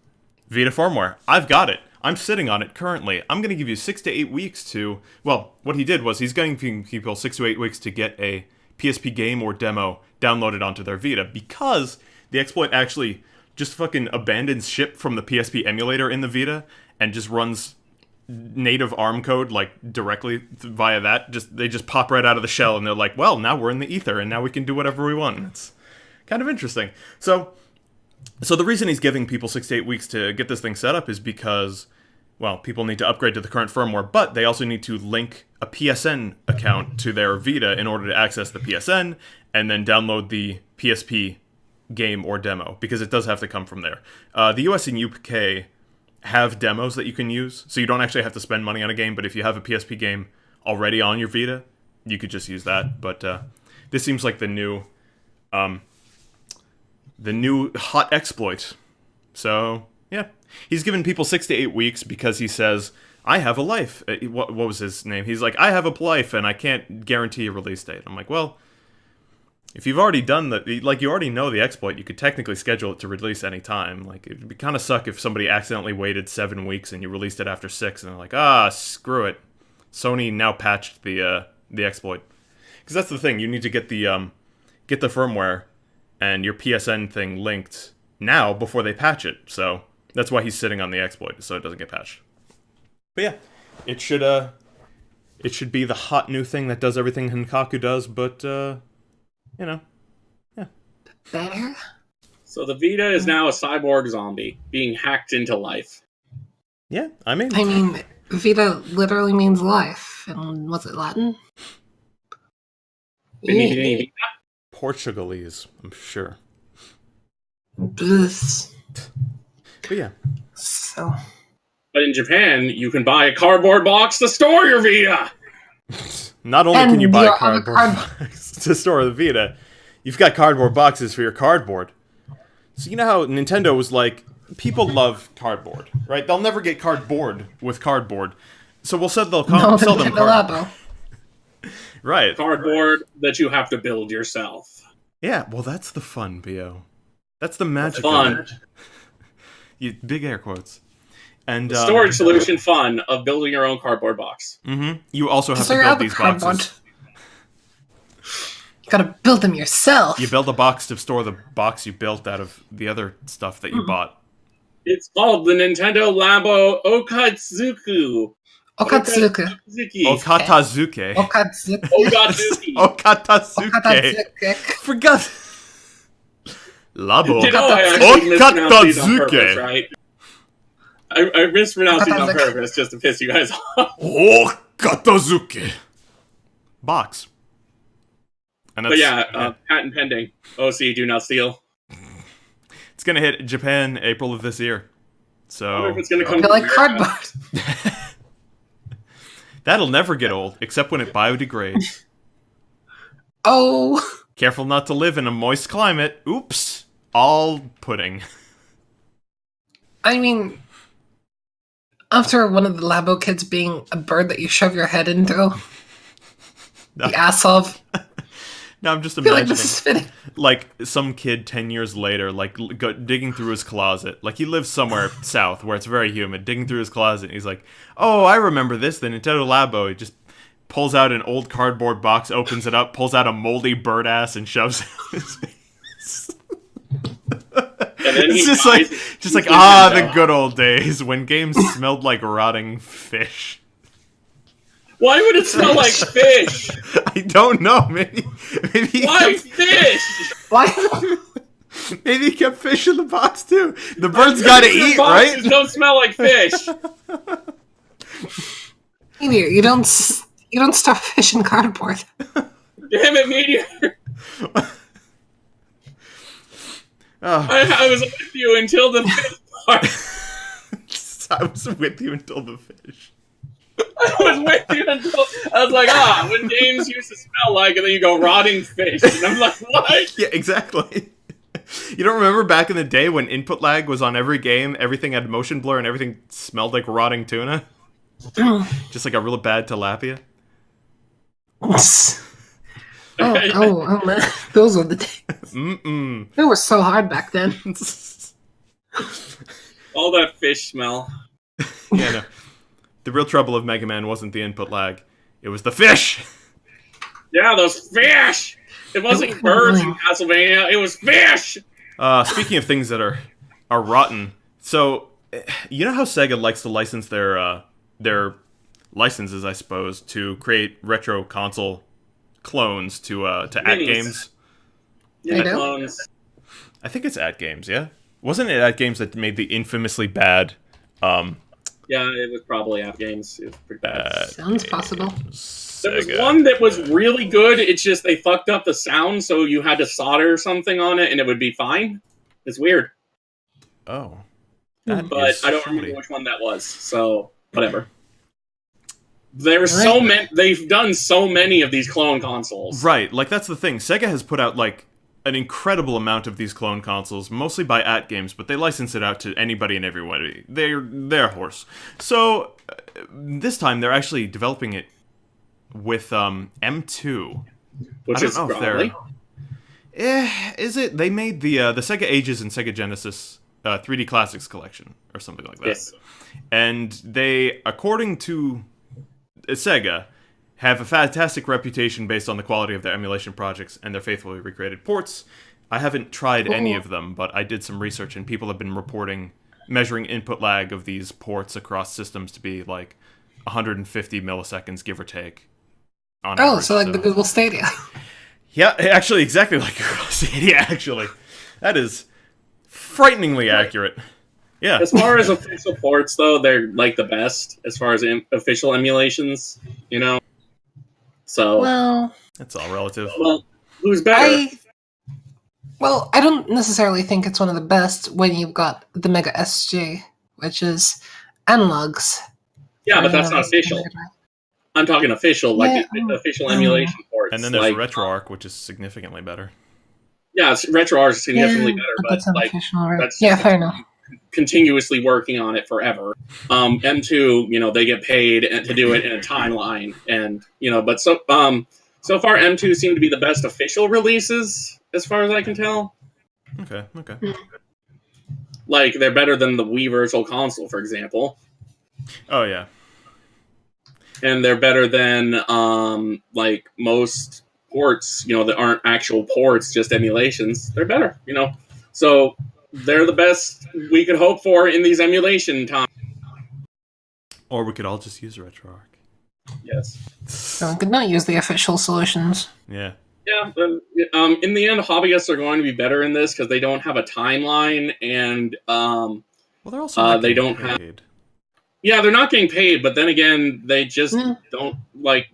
Vita firmware? I've got it. I'm sitting on it currently. I'm going to give you 6 to 8 weeks to... Well, what he did was he's going to give people 6 to 8 weeks to get a PSP game or demo downloaded onto their Vita, because the exploit actually just fucking abandons ship from the PSP emulator in the Vita and just runs native ARM code like directly via that. They just pop right out of the shell and they're like, well, now we're in the ether and now we can do whatever we want. It's kind of interesting. So the reason he's giving people 6 to 8 weeks to get this thing set up is because, well, people need to upgrade to the current firmware, but they also need to link a PSN account to their Vita in order to access the PSN and then download the PSP game or demo, because it does have to come from there. The US and UK have demos that you can use, so you don't actually have to spend money on a game, but if you have a PSP game already on your Vita, you could just use that. But this seems like the new hot exploit. So, yeah. He's given people 6 to 8 weeks because he says, I have a life. What was his name? He's like, I have a life and I can't guarantee a release date. I'm like, well, if you've already done you already know the exploit, you could technically schedule it to release any time. Like, it'd be kind of suck if somebody accidentally waited 7 weeks and you released it after 6 and they're like, screw it. Sony now patched the exploit. Because that's the thing, you need to get the firmware and your PSN thing linked now before they patch it. So that's why he's sitting on the exploit, so it doesn't get patched. But yeah, it should be the hot new thing that does everything Henkaku does, but yeah. Better? So the Vita is now a cyborg zombie being hacked into life. Yeah, I mean, Vita literally means life. And was it Latin? Portuguese, I'm sure. But yeah. So. But in Japan, you can buy a cardboard box to store your Vita! Not only can you buy a cardboard box to store the Vita, you've got cardboard boxes for your cardboard. So you know how Nintendo was like, people love cardboard, right? They'll never get cardboard with cardboard. So we'll sell them cardboard. Right. Cardboard that you have to build yourself. Yeah, well, that's the fun, B.O. That's the magic fun. of it. Big air quotes. And storage solution fun of building your own cardboard box. Mm-hmm. You also have to they're build out of these cardboard. boxes. You gotta build them yourself. You build a box to store the box you built out of the other stuff that you bought. It's called the Nintendo Labo Okatsuki. Okatsuki. Okatazuke. Okatsuki. Okatazuke. Forgot. Labo. You know, I actually mispronounced these on purpose, Okatazuke. right? I mispronounced these on purpose just to piss you guys off. Okatazuke. Box. And But yeah, patent pending. OC, do not steal. It's gonna hit Japan April of this year. I wonder So if it's gonna come They're to like America. cardboard. that'll never get old, except when it biodegrades. Oh. Careful not to live in a moist climate. Oops. All pudding. I mean, after one of the Labo kids being a bird that you shove your head into, the ass of, Now I'm just I feel like imagining, this is fitting. like, some kid 10 years later, like, digging through his closet. Like, he lives somewhere south where it's very humid, digging through his closet, and he's like, oh, I remember this, the Nintendo Labo. He just pulls out an old cardboard box, opens it up, pulls out a moldy bird ass, and shoves it in his face. And then It's just like, the good old days when games smelled like rotting fish. Why would it smell like fish? I don't know. Maybe Why fish? Why? maybe he kept fish in the box too. The birds got to eat, right? Boxes don't smell like fish. Meteor, you don't stuff fish in cardboard. Damn it, Meteor. Oh, I was with you until the fish part. I was with you until the fish. I was with you until I was like, when games used to smell like, and then you go rotting fish, and I'm like, what? Yeah, exactly. You don't remember back in the day when input lag was on every game, everything had motion blur, and everything smelled like rotting tuna? Just like a real bad tilapia? Oh man, those were the days. Mm-mm. They were so hard back then. All that fish smell. Yeah, no. The real trouble of Mega Man wasn't the input lag. It was the fish! Yeah, those fish! It wasn't birds in Castlevania, it was fish! Speaking of things that are rotten, so, you know how Sega likes to license their licenses, I suppose, to create retro console clones to at games? Yeah, do? clones. I think it's at games, yeah? Wasn't it at games that made the infamously bad, Yeah, it was probably App Games. It was pretty bad. Sounds possible. There was one that was really good, it's just they fucked up the sound, so you had to solder something on it and it would be fine. It's weird. Oh. But I don't remember which one that was, so whatever. There's so many. They've done so many of these clone consoles. Right, like that's the thing. Sega has put out like an incredible amount of these clone consoles, mostly by at games, but they license it out to anybody and everybody. They're a horse. So this time they're actually developing it with M2, Which is probably. Is it? They made the Sega Ages and Sega Genesis 3D Classics collection or something like that. Yes. And they, according to Sega, have a fantastic reputation based on the quality of their emulation projects and their faithfully recreated ports. I haven't tried any of them, but I did some research, and people have been reporting measuring input lag of these ports across systems to be like 150 milliseconds, give or take. On average, So like the Google Stadia. Yeah, actually, exactly like Google Stadia, actually. That is frighteningly accurate. Yeah. As far as official ports, though, they're like the best as far as official emulations, you know? So. Well, That's all relative. Well, who's better? I don't necessarily think it's one of the best when you've got the Mega SG, which is analogs. Yeah, but that's not official. I'm talking official, like official emulation ports. And then there's like, RetroArch, which is significantly better. Yeah, RetroArch is significantly better, but like that's yeah, fair enough. Continuously working on it forever. M2, you know, they get paid to do it in a timeline, and you know, but so far M2 seem to be the best official releases, as far as I can tell. Okay. Like, they're better than the Wii Virtual Console, for example. Oh, yeah. And they're better than, like, most ports, that aren't actual ports, just emulations. They're better, So, they're the best we could hope for in these emulation times. Or we could all just use RetroArch. Yes. So we could not use the official solutions. Yeah. Yeah, but, in the end, hobbyists are going to be better in this because they don't have a timeline, and well, they're also not they getting don't have. paid. Yeah, they're not getting paid, but then again, they just don't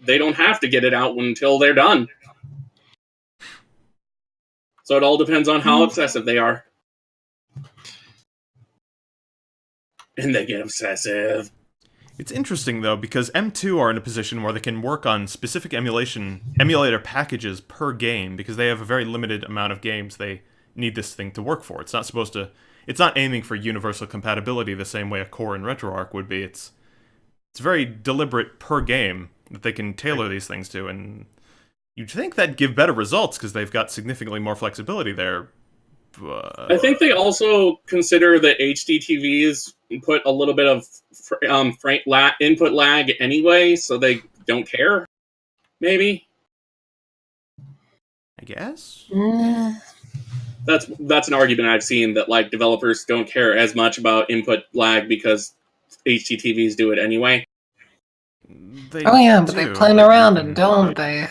They don't have to get it out until they're done. So it all depends on how obsessive they are, and they get obsessive. It's interesting, though, because M2 are in a position where they can work on specific emulator packages per game, because they have a very limited amount of games they need this thing to work for. It's not aiming for universal compatibility the same way a Core and RetroArch would be. It's very deliberate per game that they can tailor these things to, and you'd think that'd give better results, because they've got significantly more flexibility there. I think they also consider that HD TVs put a little bit of input lag anyway, so they don't care. Maybe. I guess. That's an argument I've seen, that like developers don't care as much about input lag because HD TVs do it anyway. But they plan around it, don't they?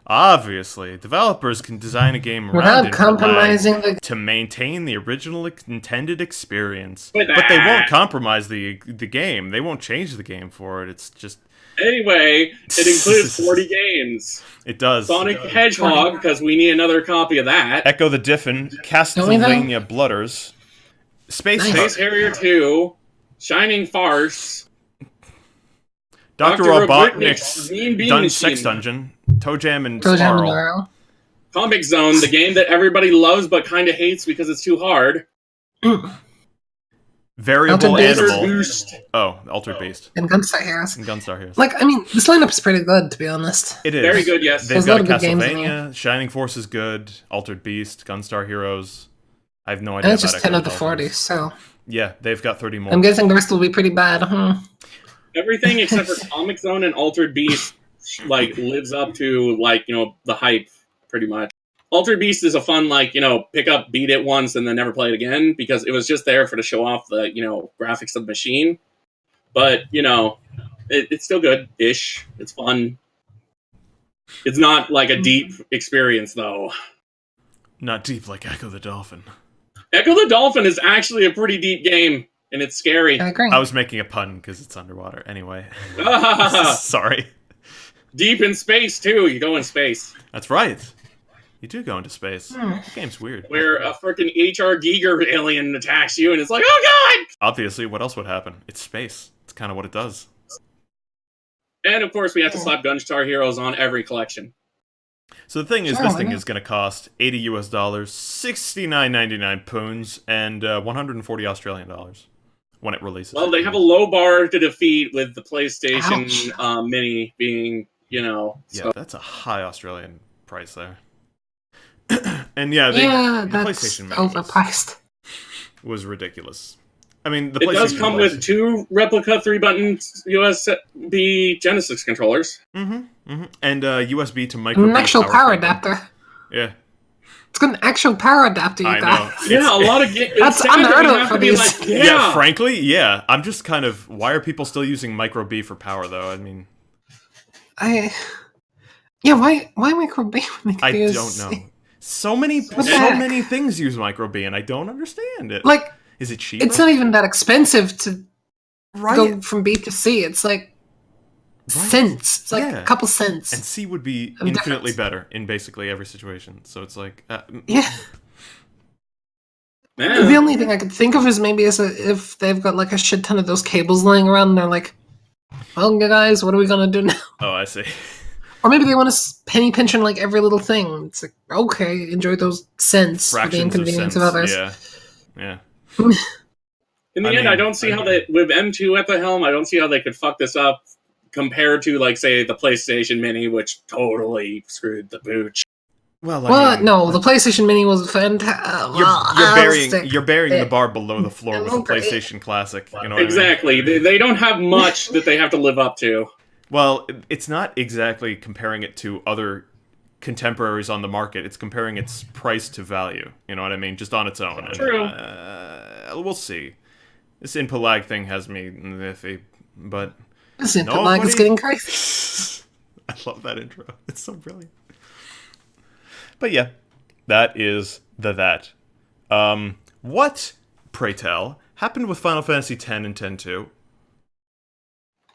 Obviously, developers can design a game without compromising to maintain the original intended experience, but they won't compromise the game. They won't change the game for it. It's just anyway. It includes 40 games. It does. Sonic the Hedgehog, because we need another copy of that. Echo the Diffin, Castlevania Blooders, Space Harrier 2, Shining Farce, Dr. Robotnik's Sex Dungeon, Toe Jam and Snarl. Comic Zone, the game that everybody loves but kind of hates because it's too hard. Variable Animal. Boost. Oh, Altered Beast. And Gunstar Heroes. This lineup's pretty good, to be honest. It is. Very good, yes. They've got a Castlevania, Shining Force is good, Altered Beast, Gunstar Heroes. I have no idea. And it's just 10 of the 40, so... Yeah, they've got 30 more. I'm guessing the rest will be pretty bad, Everything except for Comic Zone and Altered Beast lives up to the hype pretty much. Altered Beast is a fun pick up, beat it once, and then never play it again, because it was just there to show off the graphics of the machine. But it's still good-ish. It's fun. It's not like a deep experience though. Not deep like Echo the Dolphin. Echo the Dolphin is actually a pretty deep game. And it's scary. I agree. I was making a pun because it's underwater. Anyway. Sorry. Deep in space, too. You go in space. That's right. You do go into space. The game's weird. Where a freaking H.R. Giger alien attacks you, and it's like, oh god! Obviously, what else would happen? It's space. It's kind of what it does. And, of course, we have to slap Gunstar Heroes on every collection. So the thing is, this thing is going to cost $80 US, $69.99 poons, and 140 Australian dollars when it releases. Well, they have a low bar to defeat with the PlayStation Mini being, Yeah, that's a high Australian price there. And the PlayStation Mini overpriced. Was ridiculous. I mean, it does come with 2 replica 3-button USB Genesis controllers. And USB to micro. An actual power adapter. Yeah. It's got an actual power adapter, you guys. Yeah, a lot of games. That's unheard of for these. Yeah, frankly, yeah. I'm just kind of... Why are people still using micro B for power, though? I mean... Why micro B? I don't know. So many things use micro B, and I don't understand it. Is it cheap? It's not even that expensive to go from B to C. It's cents. It's a couple cents. And C would be infinitely better in basically every situation. So it's yeah. The only thing I could think of is maybe if they've got a shit ton of those cables lying around and they're like, well, guys, what are we going to do now? Oh, I see. Or maybe they want to penny pinch on every little thing. It's okay, enjoy those cents for the inconvenience of others. Yeah. In the end, I don't see how with M2 at the helm, I don't see how they could fuck this up compared to, say, the PlayStation Mini, which totally screwed the pooch. Well, What? No, the PlayStation Mini was fantastic. You're burying the bar below the floor with the PlayStation Classic. You know what Exactly. I mean? They don't have much that they have to live up to. Well, it's not exactly comparing it to other contemporaries on the market. It's comparing its price to value. You know what I mean? Just on its own. True. We'll see. This input lag thing has me iffy, but This input lag is getting crazy. I love that intro. It's so brilliant. But yeah, that is that. What, pray tell, happened with Final Fantasy X and X-2?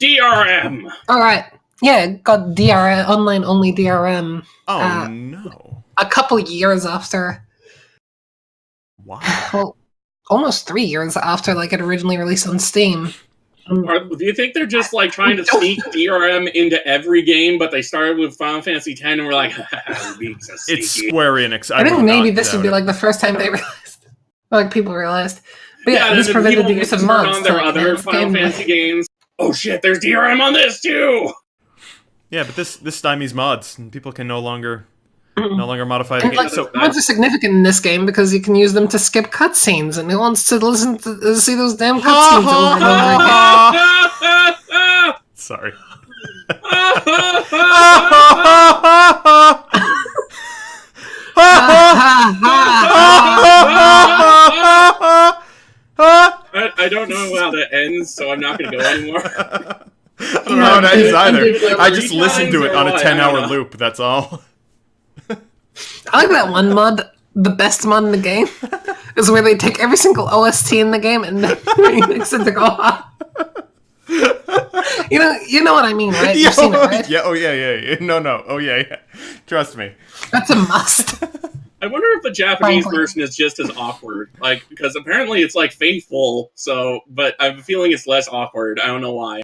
DRM! Alright. Yeah, it got DRM, online only DRM. Oh, no. A couple years after. Wow. Well, almost 3 years after like it originally released on Steam. Do you think they're just like trying to sneak DRM into every game, but they started with Final Fantasy X and we're like, being so sneaky. It's Square Enix. I think maybe this would be like the first time they realized, like people realized. But yeah, this prevented the use of mods on their other Final Fantasy games. Oh shit, there's DRM on this too. Yeah, but this stymies mods, and people can no longer modify the game. Like, So mods are significant in this game because you can use them to skip cutscenes, and who wants to listen to see those damn cutscenes over and over again? Sorry. I don't know how that ends, so I'm not going to go anymore. I don't know how it ends either. I just listened to it on a 10-hour loop, that's all. I like that one mod, the best mod in the game, is where they take every single OST in the game and then remix it to go on. You know what I mean, right? You've seen it, right? Yeah, oh yeah. No. Oh yeah. Trust me. That's a must. I wonder if the Japanese version is just as awkward. Like, because apparently it's like faithful, but I'm feeling it's less awkward. I don't know why.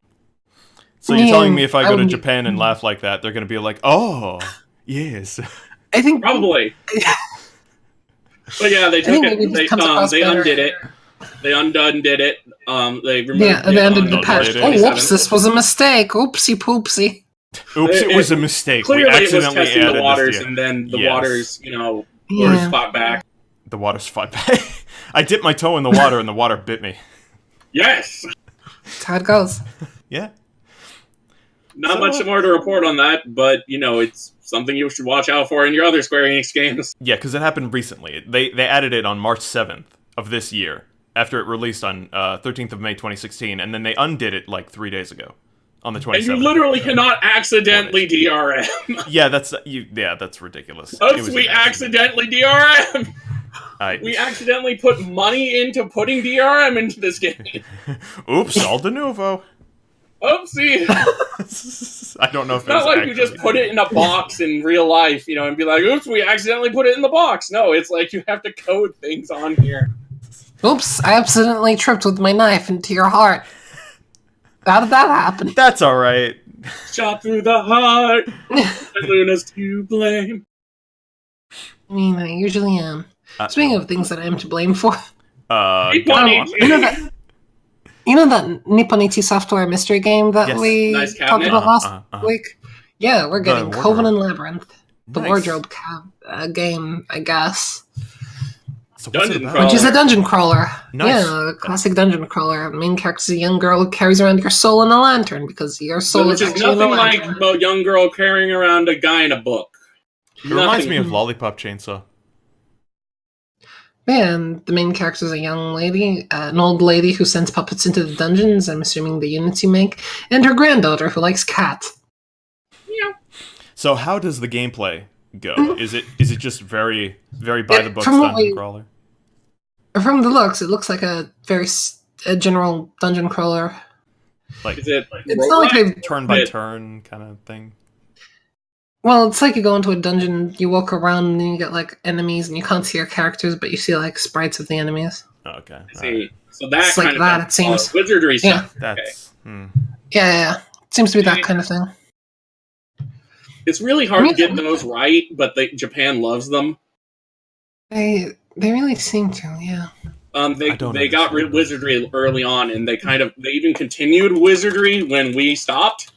So you're telling me if I go to Japan and laugh like that, they're gonna be like, oh, yes. I think probably. But yeah, they took it. They undid it. They undid it. They removed they undid the patch. Oh, whoops! This was a mistake. Oopsie poopsie. Oops! It was a mistake. Clearly, we accidentally it was testing added the waters, this, and then the waters, Yeah. fought back. The waters fought back. I dipped my toe in the water, and the water bit me. Yes. That's how it goes. Yeah. Not much more to report on that, but it's something you should watch out for in your other Square Enix games. Yeah, because it happened recently. They added it on March 7th of this year, after it released on 13th of May 2016, and then they undid it like 3 days ago, on the 27th. And you literally cannot accidentally DRM. Yeah, that's ridiculous. Oops, we accidentally DRM. We accidentally put money into putting DRM into this game. Oops, all de novo. Oopsie. I don't know if it's not like you just put it in a box in real life, and be like, oops, we accidentally put it in the box. No, it's like you have to code things on here. Oops, I accidentally tripped with my knife into your heart. How did that happen? That's alright. Shot through the heart. Luna's to blame. I mean, I usually am. Speaking of things that I am to blame for. You know that Nipponichi Software mystery game that we talked about last week? Yeah, we're getting Coven and Labyrinth. The wardrobe game, I guess. So which is a dungeon crawler. Nice. Yeah, a classic dungeon crawler. The main character is a young girl who carries around your soul in a lantern because your soul is actually in a lantern. Nothing like a young girl carrying around a guy in a book. It reminds me of Lollipop Chainsaw. And the main character is a young lady, an old lady who sends puppets into the dungeons, I'm assuming the units you make, and her granddaughter who likes cats. Yeah. So how does the gameplay go? Is it just very, very by-the-books dungeon crawler? From the looks, it looks like a very general dungeon crawler. Like, is it it's not like a turn-by-turn kind of thing? Well, it's like you go into a dungeon, you walk around, and then you get, like, enemies, and you can't see your characters, but you see, like, sprites of the enemies. Okay. See, so that's it's like that, it seems. Wizardry stuff. That's... Yeah. It seems to be that kind of thing. It's really hard to get those right, but Japan loves them. They really seem to, yeah. They got rid of Wizardry early on, and they even continued Wizardry when we stopped.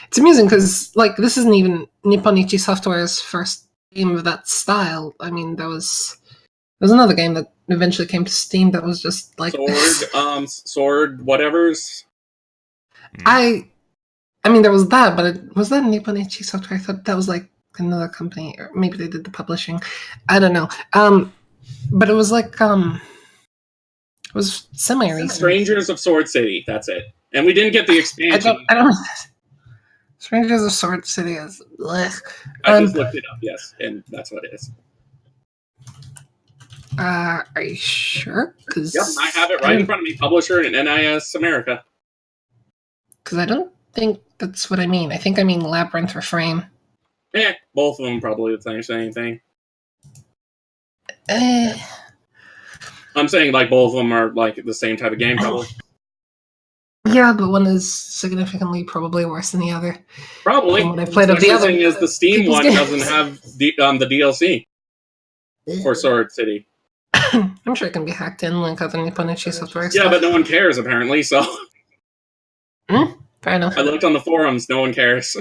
It's amusing because, like, this isn't even Nipponichi Software's first game of that style. I mean, there was another game that eventually came to Steam that was just like Sword whatevers. I mean, there was that, but was that Nippon Ichi Software? I thought that was like another company, or maybe they did the publishing. I don't know. But it was like it was semi-recent. Strangers of Sword City. That's it. And we didn't get the expansion. I don't. Strangers of Sword City is. Blech. I just looked it up. Yes, and that's what it is. Are you sure? Because yep, I have it right in front of me. Publisher and NIS America. Because I don't think that's what I mean. I think I mean Labyrinth or Frame. Both of them probably the same thing. I'm saying like both of them are like the same type of game, probably. Yeah, but one is significantly probably worse than the other. Probably. When I played of the other, thing is the Steam one doesn't have the DLC for Sword City. I'm sure it can be hacked in like other Nippon Ichi Software. Yeah, but no one cares apparently. So. Fair enough. I looked on the forums. No one cares.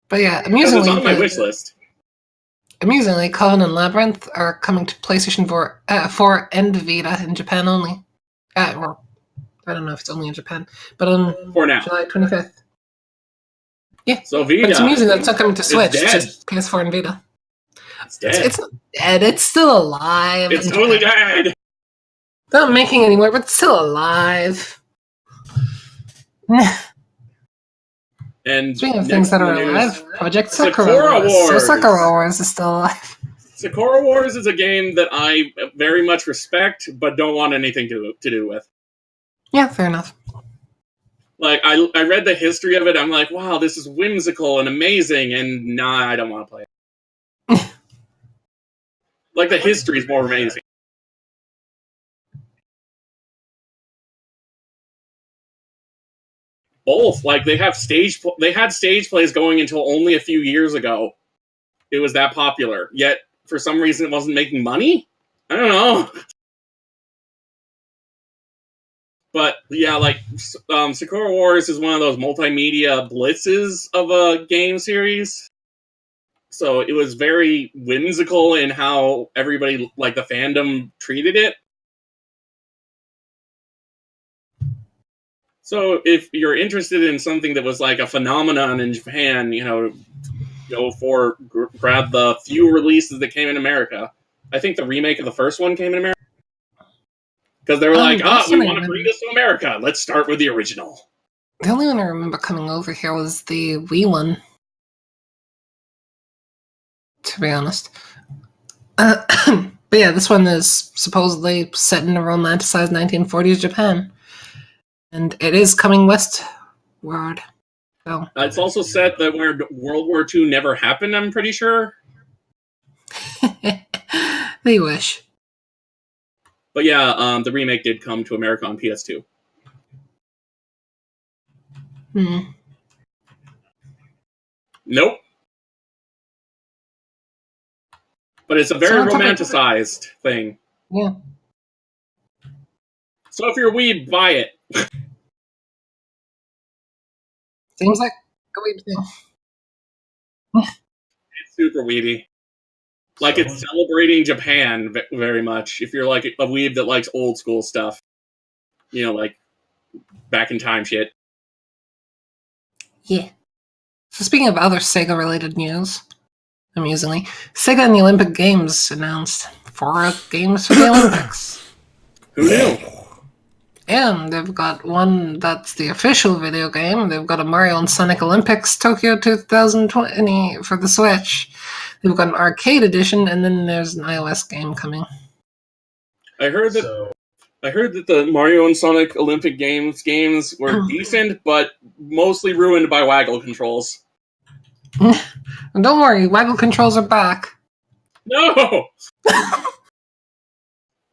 But yeah, amusingly, it's on my wish list. Amusingly, Coven and Labyrinth are coming to PlayStation 4 and Vita in Japan only. Or I don't know if it's only in Japan, but on for now, July 25th. Yeah. So Vita. But it's amusing that it's not coming to Switch, just PS4 and Vita. It's dead. It's not dead. It's still alive. It's totally dead. Not making anymore, but it's still alive. And speaking of things that are alive, Project Sakura Wars. So Sakura Wars is still alive. Sakura Wars is a game that I very much respect, but don't want anything to do with. Yeah, fair enough. Like, I read the history of it, I'm like, wow, this is whimsical and amazing, and nah, I don't want to play it. Like, the history is more amazing. Both. Like, they had stage plays going until only a few years ago. It was that popular. Yet, for some reason, it wasn't making money? I don't know. But, yeah, like, Sakura Wars is one of those multimedia blitzes of a game series. So it was very whimsical in how everybody, like, the fandom treated it. So if you're interested in something that was like a phenomenon in Japan, grab the few releases that came in America. I think the remake of the first one came in America. Because they were we want to bring this to America. Let's start with the original. The only one I remember coming over here was the Wii one. To be honest. But yeah, this one is supposedly set in a romanticized 1940s Japan. And it is coming westward. So. It's also set that where World War II never happened, I'm pretty sure. They wish. But yeah, the remake did come to America on PS2. Nope. But it's a very romanticized thing. Yeah. So if you're a weeb, buy it. Seems like a weeb thing. It's super weeby. Like, it's celebrating Japan very much. If you're like a weeb that likes old school stuff. Like back in time shit. Yeah. So speaking of other Sega-related news, amusingly, Sega and the Olympic Games announced 4 games for the Olympics. Who knew? And they've got one that's the official video game. They've got a Mario and Sonic Olympics Tokyo 2020 for the Switch. They've got an arcade edition, and then there's an iOS game coming. I heard that the Mario and Sonic Olympic games were decent, but mostly ruined by waggle controls. And don't worry, waggle controls are back. No!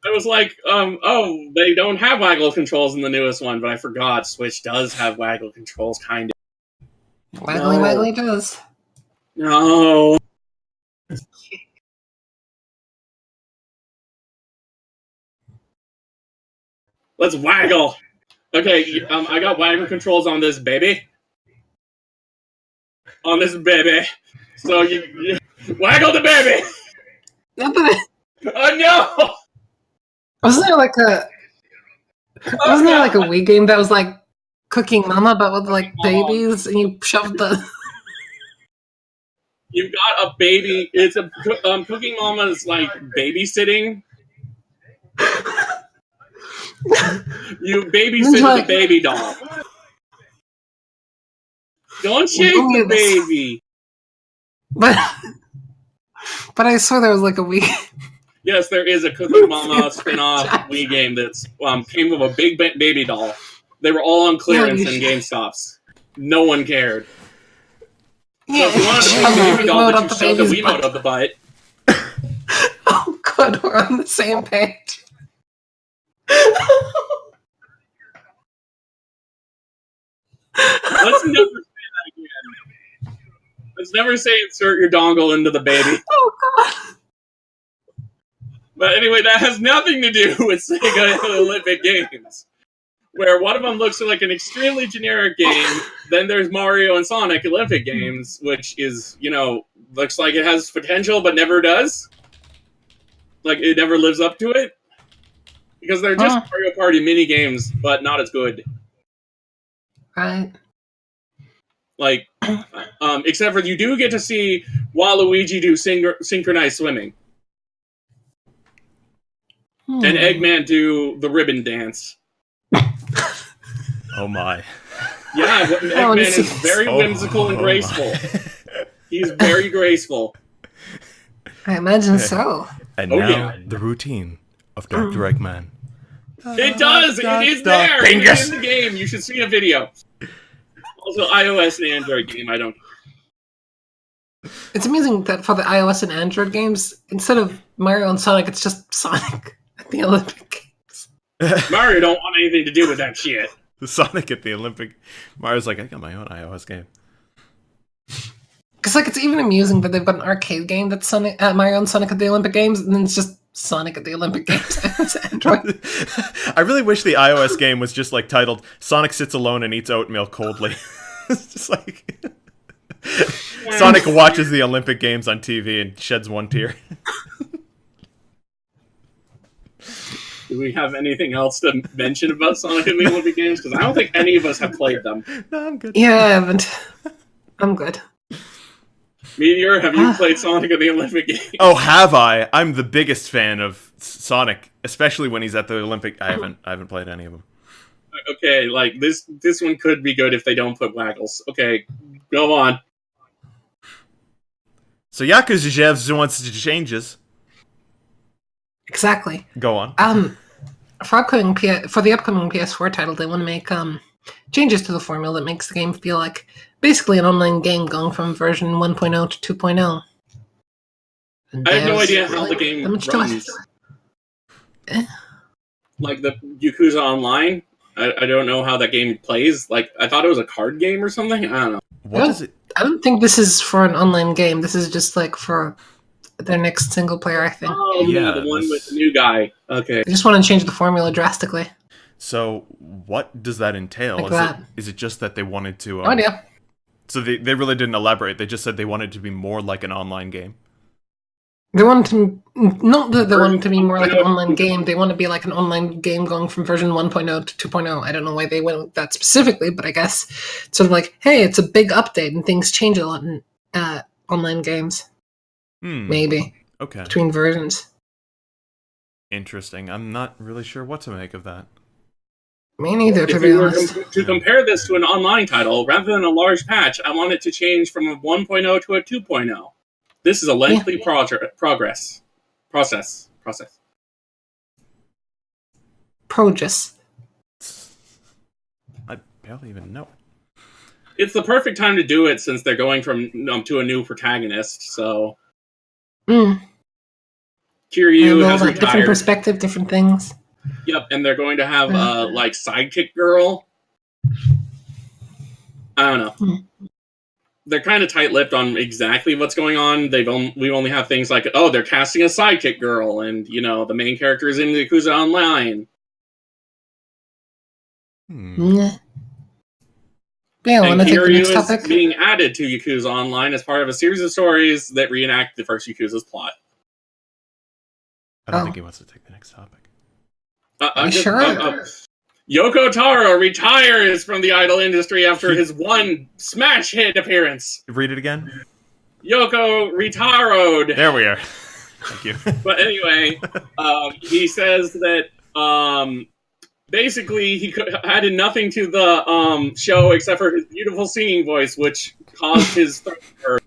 I was like, they don't have waggle controls in the newest one, but I forgot Switch does have waggle controls, kind of. Waggly does. No. Let's waggle. Okay, I got waggle controls on this baby. So Waggle the baby! Not that Oh no! wasn't there like a Wii game that was like Cooking Mama, but with like babies, and you shoved the. You've got a baby. It's a Cooking Mama's like babysitting. You babysit the baby doll. Don't shake the baby. But I swear there was like a Wii. Yes, there is a Cooking Mama spin-off Wii game that's came with a big baby doll. They were all on clearance in GameStops. No one cared. Yeah, so if you wanted a big baby doll, but you shoved the Wiimote up the butt. Oh, good, we're on the same page. Let's never say that again. Let's never say insert your dongle into the baby. Oh, God. But anyway, that has nothing to do with Sega Olympic Games. Where one of them looks like an extremely generic game, then there's Mario and Sonic Olympic Games, which is, looks like it has potential but never does. Like, it never lives up to it. Because they're just Mario Party mini games, but not as good. Right. Like, except for you do get to see Waluigi do synchronized swimming. And Eggman do the ribbon dance. Oh my. Yeah, Eggman is very whimsical and graceful. He's very graceful. I imagine so. And now, the routine of Dr. Eggman. It does! It is there! It is in the game. You should see a video. Also, iOS and Android game, I don't... It's amazing that for the iOS and Android games, instead of Mario and Sonic, it's just Sonic at the Olympic Games. Mario don't want anything to do with that shit. The Sonic at the Olympic... Mario's like, I got my own iOS game. Because, it's even amusing that they've got an arcade game that's Mario and Sonic at the Olympic Games, and then it's just Sonic at the Olympic Games. It's Android. I really wish the iOS game was just, titled, Sonic sits alone and eats oatmeal coldly. It's just like... Sonic watches the Olympic Games on TV and sheds one tear. Do we have anything else to mention about Sonic and the Olympic Games? Because I don't think any of us have played them. No, I'm good. Yeah, I haven't. I'm good. Meteor, have you played Sonic and the Olympic Games? Oh, have I? I'm the biggest fan of Sonic, especially when he's at the Olympic... I haven't played any of them. Okay, this one could be good if they don't put Waggles. Okay, go on. So Yakuza wants to changes. Exactly. Go on. For the upcoming PS4 title, they want to make changes to the formula that makes the game feel like basically an online game going from version 1.0 to 2.0. I have no idea how the game runs. Like the Yakuza Online, I don't know how that game plays. I thought it was a card game or something. I don't know. What is it? I don't think this is for an online game. This is just for their next single player, I think. Oh, yeah, the one with the new guy. Okay. They just want to change the formula drastically. So, what does that entail? Is it just that they wanted to... No idea. So they really didn't elaborate. They just said they wanted to be more like an online game. They wanted to... Not that they wanted to be more like an online game. They want to be like an online game going from version 1.0 to 2.0. I don't know why they went with that specifically, but I guess it's sort of like, hey, it's a big update and things change a lot in online games. Maybe. Okay. Between versions. Interesting. I'm not really sure what to make of that. Me neither, to be honest. To compare this to an online title, rather than a large patch, I want it to change from a 1.0 to a 2.0. This is a lengthy process. Progress. I barely even know. It's the perfect time to do it since they're going from to a new protagonist. So, Kiryu has retired. Different perspective, different things. Yep, and they're going to have sidekick girl. I don't know. They're kind of tight-lipped on exactly what's going on. We only have things like, they're casting a sidekick girl, and the main character is in Yakuza Online. Yeah, And want to take the Kiryu next is topic? being added to Yakuza Online as part of a series of stories that reenact the first Yakuza's plot. I don't think he wants to take the next topic. I'm just, sure? Yoko Taro retires from the idol industry after his one smash hit appearance. Read it again. Yoko retired. There we are. Thank you. But anyway, he says that basically he added nothing to the show except for his beautiful singing voice, which caused his throat to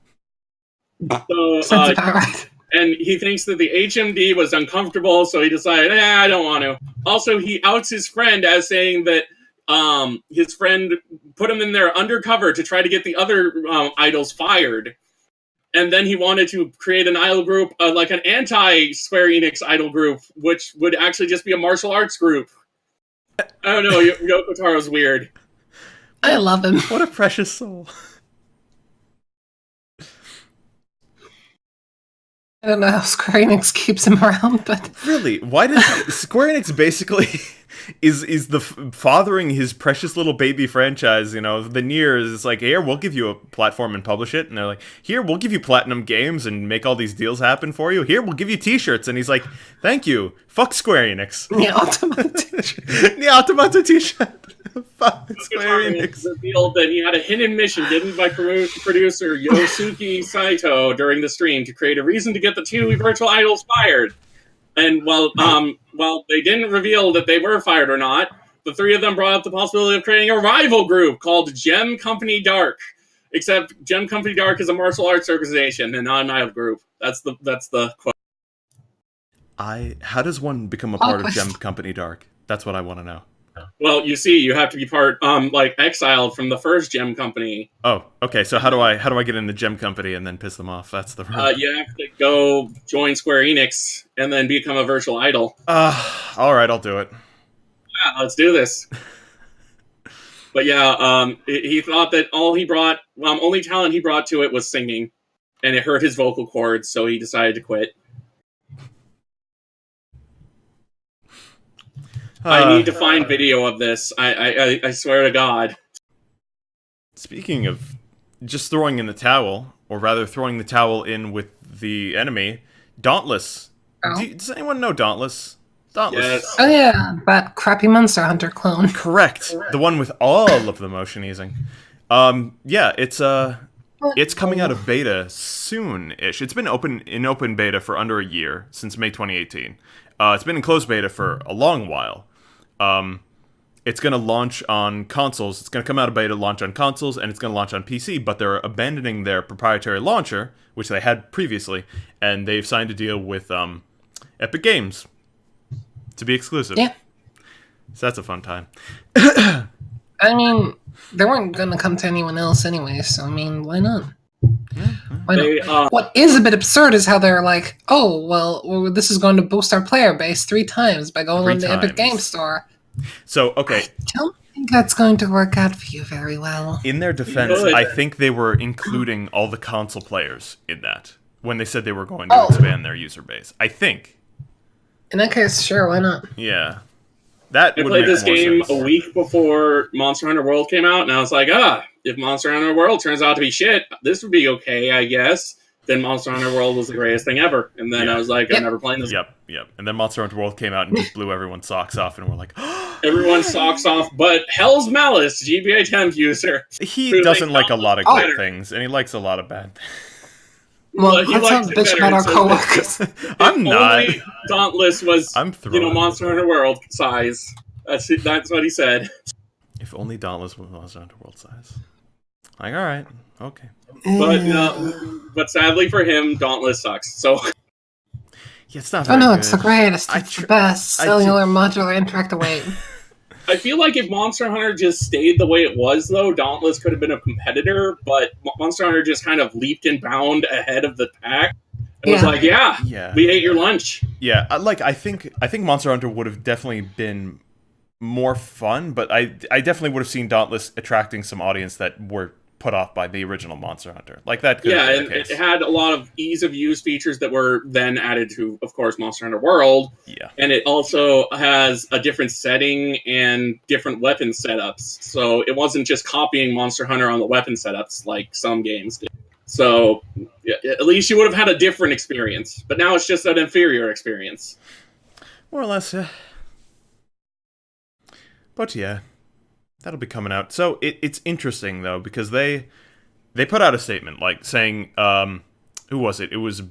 hurt. So, and he thinks that the HMD was uncomfortable, so he decided, I don't want to. Also, he outs his friend as saying that his friend put him in there undercover to try to get the other idols fired. And then he wanted to create an idol group, like an anti-Square Enix idol group, which would actually just be a martial arts group. I don't know, Yoko Taro's weird. I love him. What a precious soul. I don't know how Square Enix keeps him around, but... Really? Why does Square Enix basically is the fathering his precious little baby franchise, you know, the Nier is like, here, we'll give you a platform and publish it. And they're like, here, we'll give you platinum games and make all these deals happen for you. Here, we'll give you t-shirts. And he's like, thank you. Fuck Square Enix. Yeah, Automata. Yeah, Automata t-shirt. Fuck Square Enix. Revealed that he had a hidden mission given by producer Yosuke Saito during the stream to create a reason to get the two virtual idols fired. And while they didn't reveal that they were fired or not, the three of them brought up the possibility of creating a rival group called Gem Company Dark. Except Gem Company Dark is a martial arts organization and not an idol group. That's the quote. How does one become a part of Gem Company Dark? That's what I want to know. Well, you see, you have to be part, like, exiled from the first Gem Company. Oh, okay. So how do I get in the Gem Company and then piss them off? That's the you have to go join Square Enix and then become a virtual idol. All right, I'll do it. Yeah, let's do this. But yeah, he thought that only talent he brought to it was singing, and it hurt his vocal cords, so he decided to quit. I need to find video of this. I swear to God. Speaking of just throwing in the towel, or rather throwing the towel in with the enemy, Dauntless. Oh. Does anyone know Dauntless? Dauntless. Yes. Oh yeah, that crappy Monster Hunter clone. Correct. The one with all of the motion easing. Yeah, it's coming out of beta soon-ish. It's been in open beta for under a year, since May 2018. It's been in closed beta for a long while. It's going to launch on consoles. It's going to come out of beta, launch on consoles, and it's going to launch on PC, but they're abandoning their proprietary launcher, which they had previously, and they've signed a deal with Epic Games to be exclusive. Yeah. So that's a fun time. I mean, they weren't going to come to anyone else anyway, so I mean, why not? Why not? What is a bit absurd is how they're like, oh, well, this is going to boost our player base 3 times by going on the Epic Games Store. So, okay. I don't think that's going to work out for you very well. In their defense, I think they were including all the console players in that when they said they were going to expand their user base. I think. In that case, sure, why not? Yeah. That I would played make this more game sense. a week before Monster Hunter World came out, and I was like, if Monster Hunter World turns out to be shit, this would be okay, I guess. Then Monster Hunter World was the greatest thing ever. And then I was like, I'm never playing this. Yep. And then Monster Hunter World came out and just blew everyone's socks off, and we're like, everyone's socks off, but Hell's Malice, GBA temp user. He doesn't like a lot of good things, and he likes a lot of bad things. Well, let's not bitch about our coworkers. I'm not. Only Dauntless was, throwing Monster Hunter World size. That's what he said. If only Dauntless was Monster Hunter World size. Like, all right, okay. But sadly for him, Dauntless sucks. So. Yeah, it's not very no, good. it's the greatest. It's the best. Cellular, modular, interactive way. I feel like if Monster Hunter just stayed the way it was, though, Dauntless could have been a competitor, but Monster Hunter just kind of leaped and bound ahead of the pack. And was like, we ate your lunch. Yeah, I think Monster Hunter would have definitely been more fun, but I definitely would have seen Dauntless attracting some audience that were put off by the original Monster Hunter. Like that could Yeah, have been and the case. it had a lot of ease of use features that were then added to, of course, Monster Hunter World. Yeah. And it also has a different setting and different weapon setups. So it wasn't just copying Monster Hunter on the weapon setups like some games did. So at least you would have had a different experience. But now it's just an inferior experience. More or less, yeah. But yeah, that'll be coming out. So it's interesting, though, because they put out a statement, like, saying, who was it? It was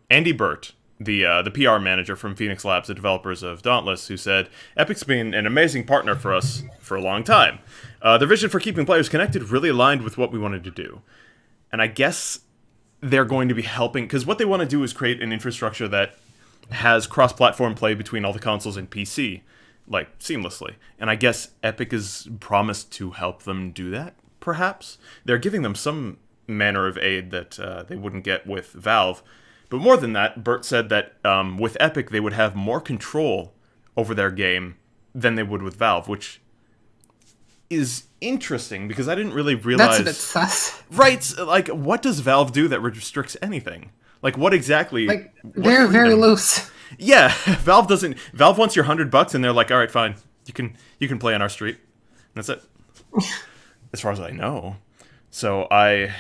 Andy Burt, the PR manager from Phoenix Labs, the developers of Dauntless, who said, Epic's been an amazing partner for us for a long time. Their vision for keeping players connected really aligned with what we wanted to do. And I guess they're going to be helping, because what they want to do is create an infrastructure that has cross-platform play between all the consoles and PC, like, seamlessly. And I guess Epic has promised to help them do that, perhaps. They're giving them some manner of aid that they wouldn't get with Valve. But more than that, Burt said that with Epic, they would have more control over their game than they would with Valve, which is interesting, because I didn't really realize... That's a bit sus. Right, like, what does Valve do that restricts anything? Like, what exactly... Like, they're very loose. Yeah, Valve wants your $100 and they're like, alright, fine, you can play on our street. And that's it. As far as I know. So I'm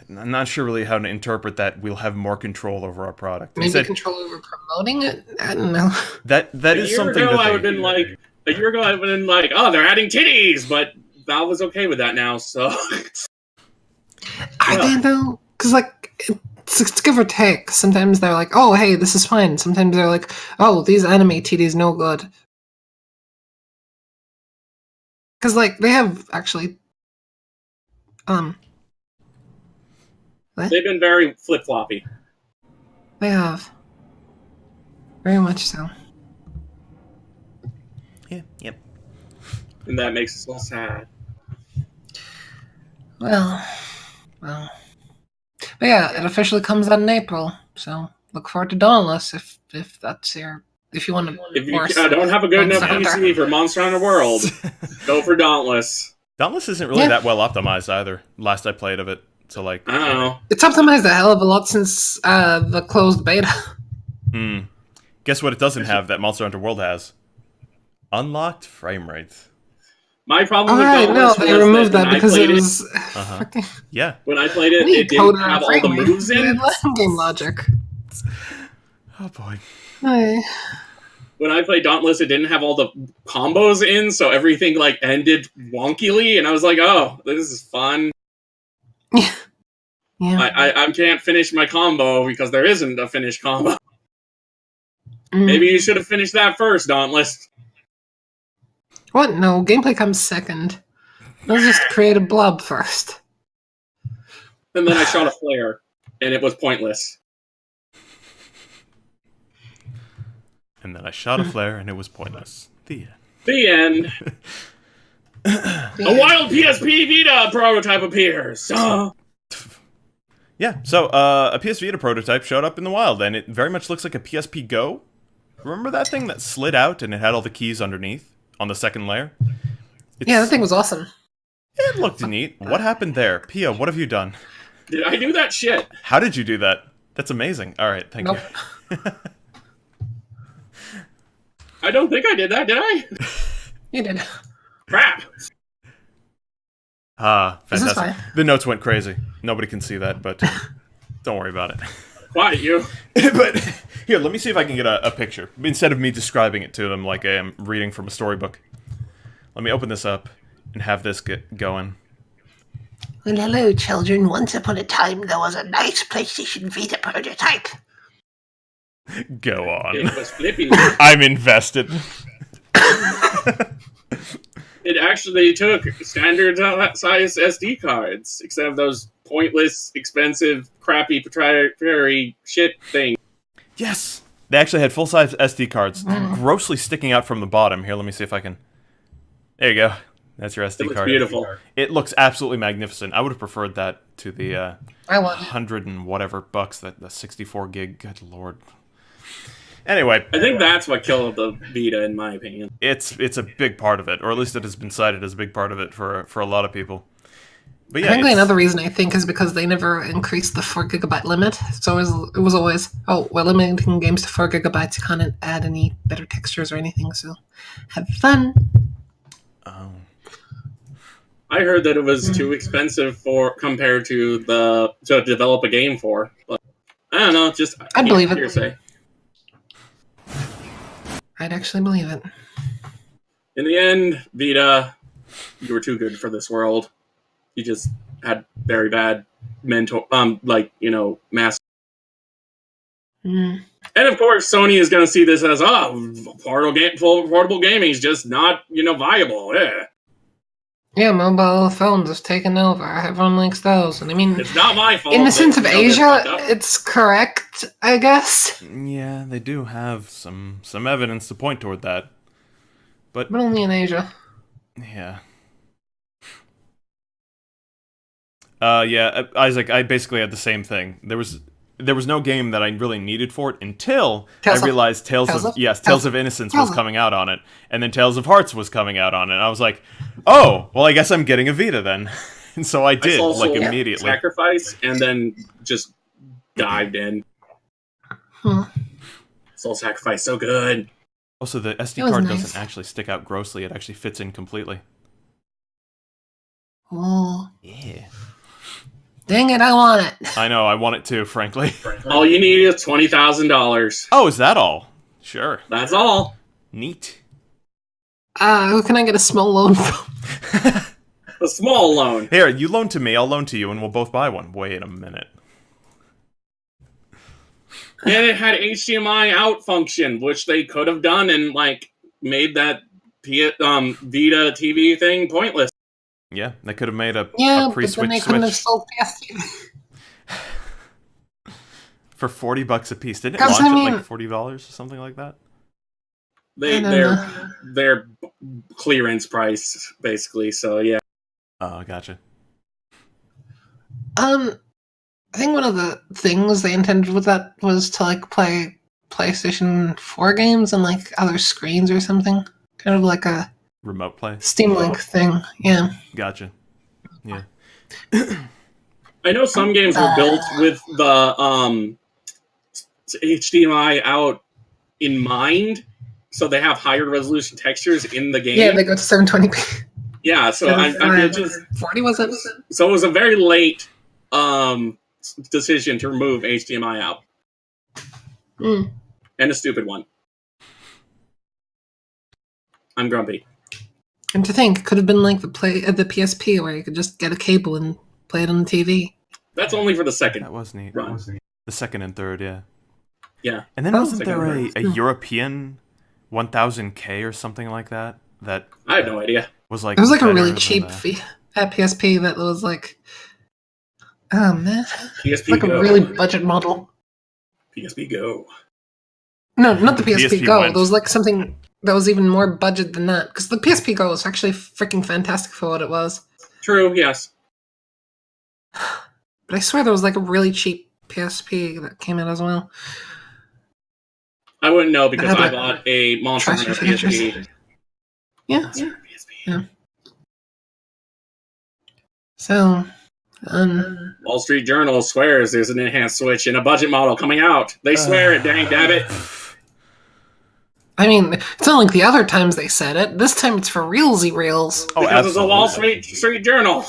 not sure really how to interpret that we'll have more control over our product. Maybe control over promoting it? I don't know. That is something that I would have been like... A year ago, I would have been like, oh, they're adding titties, but Valve is okay with that now, so... Are they, though? Because, like, it's give or take. Sometimes they're like, oh, hey, this is fine. Sometimes they're like, oh, these anime titties no good. Because, like, they have, actually... What? They've been very flip-floppy. They have. Very much so. Yeah, yep. And that makes us all sad. Well. But yeah, it officially comes out in April, so look forward to Dauntless if that's your... If you want to... If you don't have a good enough PC for Monster Hunter World, go for Dauntless. Dauntless isn't really that well optimized either, last I played of it. So, like... I don't know. It's optimized a hell of a lot since the closed beta. Guess what it doesn't have that Monster Hunter World has? Unlocked frame rates. My problem with Dauntless they removed that because it was... Yeah. When I played it, it didn't have all the moves in. Game logic. Oh, boy. Hey. When I played Dauntless, it didn't have all the combos in, so everything, like, ended wonkily, and I was like, oh, this is fun. Yeah. I can't finish my combo because there isn't a finished combo. Maybe you should have finished that first, Dauntless. What? No, gameplay comes second. Let's just create a blob first. And then I shot a flare, and it was pointless. And then I shot a flare, and it was pointless. The end. The end. A wild PSP Vita prototype appears. Yeah, so a PS Vita prototype showed up in the wild, and it very much looks like a PSP Go. Remember that thing that slid out and it had all the keys underneath on the second layer? Yeah, that thing was awesome. It looked neat. What happened there? Pia, what have you done? Did I do that shit? How did you do that? That's amazing. All right, thank you. I don't think I did that, did I? You did. Crap. Fantastic. The notes went crazy. Nobody can see that, but don't worry about it. Quiet you. But here, let me see if I can get a picture. Instead of me describing it to them like I am reading from a storybook. Let me open this up and have this get going. Well, hello, children. Once upon a time, there was a nice PlayStation Vita prototype. Go on. It was flipping. I'm invested. It actually took standard size SD cards, except those pointless, expensive, crappy, proprietary shit thing. Yes! They actually had full-size SD cards, grossly sticking out from the bottom. Here, let me see if I can... There you go. That's your SD card. Beautiful. It looks absolutely magnificent. I would have preferred that to the I want 100 and whatever bucks, that the 64 gig. Good lord. Anyway, I think that's what killed the Vita, in my opinion. it's a big part of it, or at least it has been cited as a big part of it for a lot of people. But yeah, Frankly, another reason I think is because they never increased the 4 GB limit. So it was always, oh, we're limiting games to 4 GB. You can't add any better textures or anything. So have fun. Oh. I heard that it was too expensive compared to to develop a game for. But I don't know. Just I'd believe it. hearsay. I'd actually believe it. In the end, Vita, you were too good for this world. You just had very bad mass. Mm. And of course, Sony is going to see this as, portable gaming is just not, viable. Yeah. Yeah, mobile phones is taking over. Everyone likes those. And I mean, It's not my fault. in the sense of Asia, it's it's correct, I guess. Yeah, they do have some evidence to point toward that. But only in Asia. yeah. Yeah, Isaac, I basically had the same thing. There was no game that I really needed for it until I realized Tales of Innocence was coming out on it, and then Tales of Hearts was coming out on it. And I was like, oh, well, I guess I'm getting a Vita then. And so I did, immediately. Sacrifice, and then just dived in. Soul Sacrifice, so good. Also, the SD card doesn't actually stick out grossly. It actually fits in completely. Oh. Yeah. Dang it, I want it. I know, I want it too, frankly. All you need is $20,000. Oh, is that all? Sure. That's all. Neat. Who can I get a small loan from? A small loan. Here, you loan to me, I'll loan to you, and we'll both buy one. Wait a minute. And it had HDMI out function, which they could have done and made that Vita TV thing pointless. Yeah, they could have made a but pre-Switch then they couldn't have Switch sold PS for $40 a piece. Didn't it launch at $40 or something like that? Their clearance price, basically. So yeah. Oh, gotcha. I think one of the things they intended with that was to play PlayStation 4 games on other screens or something. Kind of like a remote play? Steam Link thing, yeah. Gotcha. Yeah. I know some games were built with the HDMI out in mind, so they have higher resolution textures in the game. Yeah, they go to 720p. Yeah, so I just 40 was it? So it was a very late decision to remove HDMI out, and a stupid one. I'm grumpy. And to think, it could have been like the PSP, where you could just get a cable and play it on the TV. That's only for the second. That was neat. Run. The second and third, yeah. Yeah. And then wasn't there a European 1000K or something like that? That I have no idea. It was like a really cheap PSP that was like, oh man, PSP like Go. a really budget model. PSP Go. No, not the PSP Go. went. There was like something that was even more budget than that, because the PSP Go was actually freaking fantastic for what it was. True. Yes. But I swear there was like a really cheap PSP that came out as well. I wouldn't know because I bought a Monster Hunter Treasure PSP. Yeah. PSP. Yeah. So, Wall Street Journal swears there's an enhanced Switch in a budget model coming out. They swear it, dang dabbit. I mean, it's not like the other times they said it. This time it's for realsy reals. Oh, because it's a Wall Street Journal.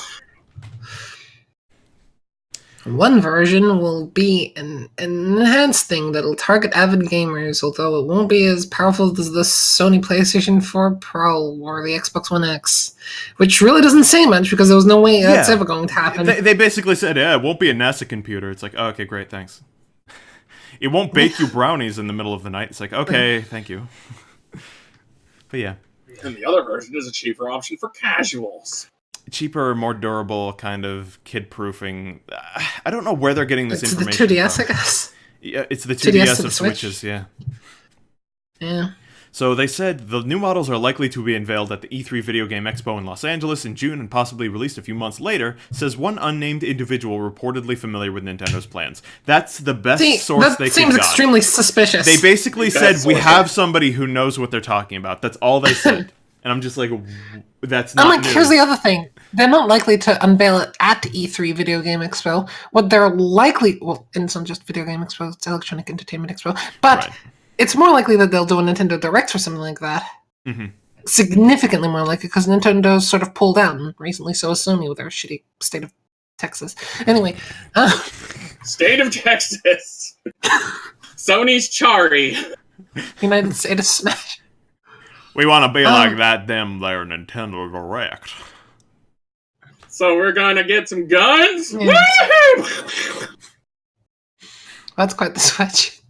One version will be an enhanced thing that'll target avid gamers, although it won't be as powerful as the Sony PlayStation 4 Pro or the Xbox One X, which really doesn't say much because there was no way that's ever going to happen. They basically said, yeah, it won't be a NASA computer. It's like, oh, okay, great, thanks. It won't bake you brownies in the middle of the night. It's like, okay, thank you. But yeah. And the other version is a cheaper option for casuals. Cheaper, more durable, kind of kid-proofing. I don't know where they're getting this information It's the 2DS, from. I guess. Yeah, it's the 2DS of Switch. Switches, yeah. Yeah. So they said the new models are likely to be unveiled at the E3 Video Game Expo in Los Angeles in June and possibly released a few months later, says one unnamed individual reportedly familiar with Nintendo's plans. That's the best source they could seems got. extremely suspicious. They basically said, we source. have somebody who knows what they're talking about. That's all they said. And I'm just like, that's I'm not like, news. here's the other thing. They're not likely to unveil it at E3 Video Game Expo. What they're likely, well, and it's not just Video Game Expo, it's Electronic Entertainment Expo, but Right. it's more likely that they'll do a Nintendo Direct or something like that. Mm-hmm. Significantly more likely, because Nintendo's sort of pulled out, and recently so is Sony with their shitty State of Texas. Anyway. State of Texas. Sony's Chari. United States of Smash. We want to be like that them there Nintendo Direct. So we're gonna get some guns? Yeah. Woo! That's quite the switch.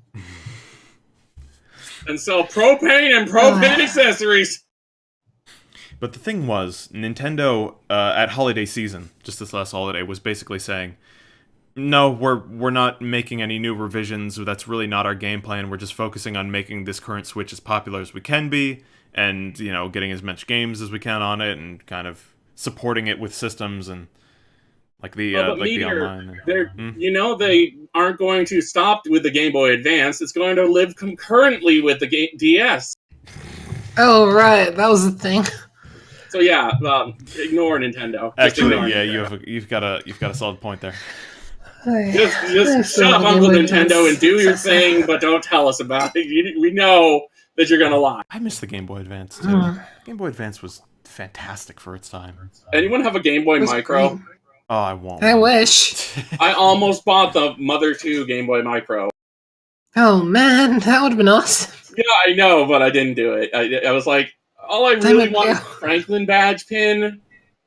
And sell propane and propane accessories. But the thing was, Nintendo at holiday season, just this last holiday, was basically saying, no, we're not making any new revisions. That's really not our game plan. We're just focusing on making this current Switch as popular as we can be, and getting as much games as we can on it, and kind of supporting it with systems and like the Meteor, online. They aren't going to stop with the Game Boy Advance. It's going to live concurrently with the DS. Oh right, that was the thing. So yeah, ignore Nintendo. Actually, ignore yeah, Nintendo. you've got a solid point there. Just shut up, Uncle Nintendo, and do your thing, but don't tell us about it. We know that you're gonna lie. I miss the Game Boy Advance too. Game Boy Advance was fantastic for its time. Anyone have a Game Boy Micro? Great. Oh, I won't. I wish. I almost bought the Mother 2 Game Boy Micro. Oh man, that would have been awesome. Yeah, I know, but I didn't do it. I was like, all I really want is a Franklin badge pin,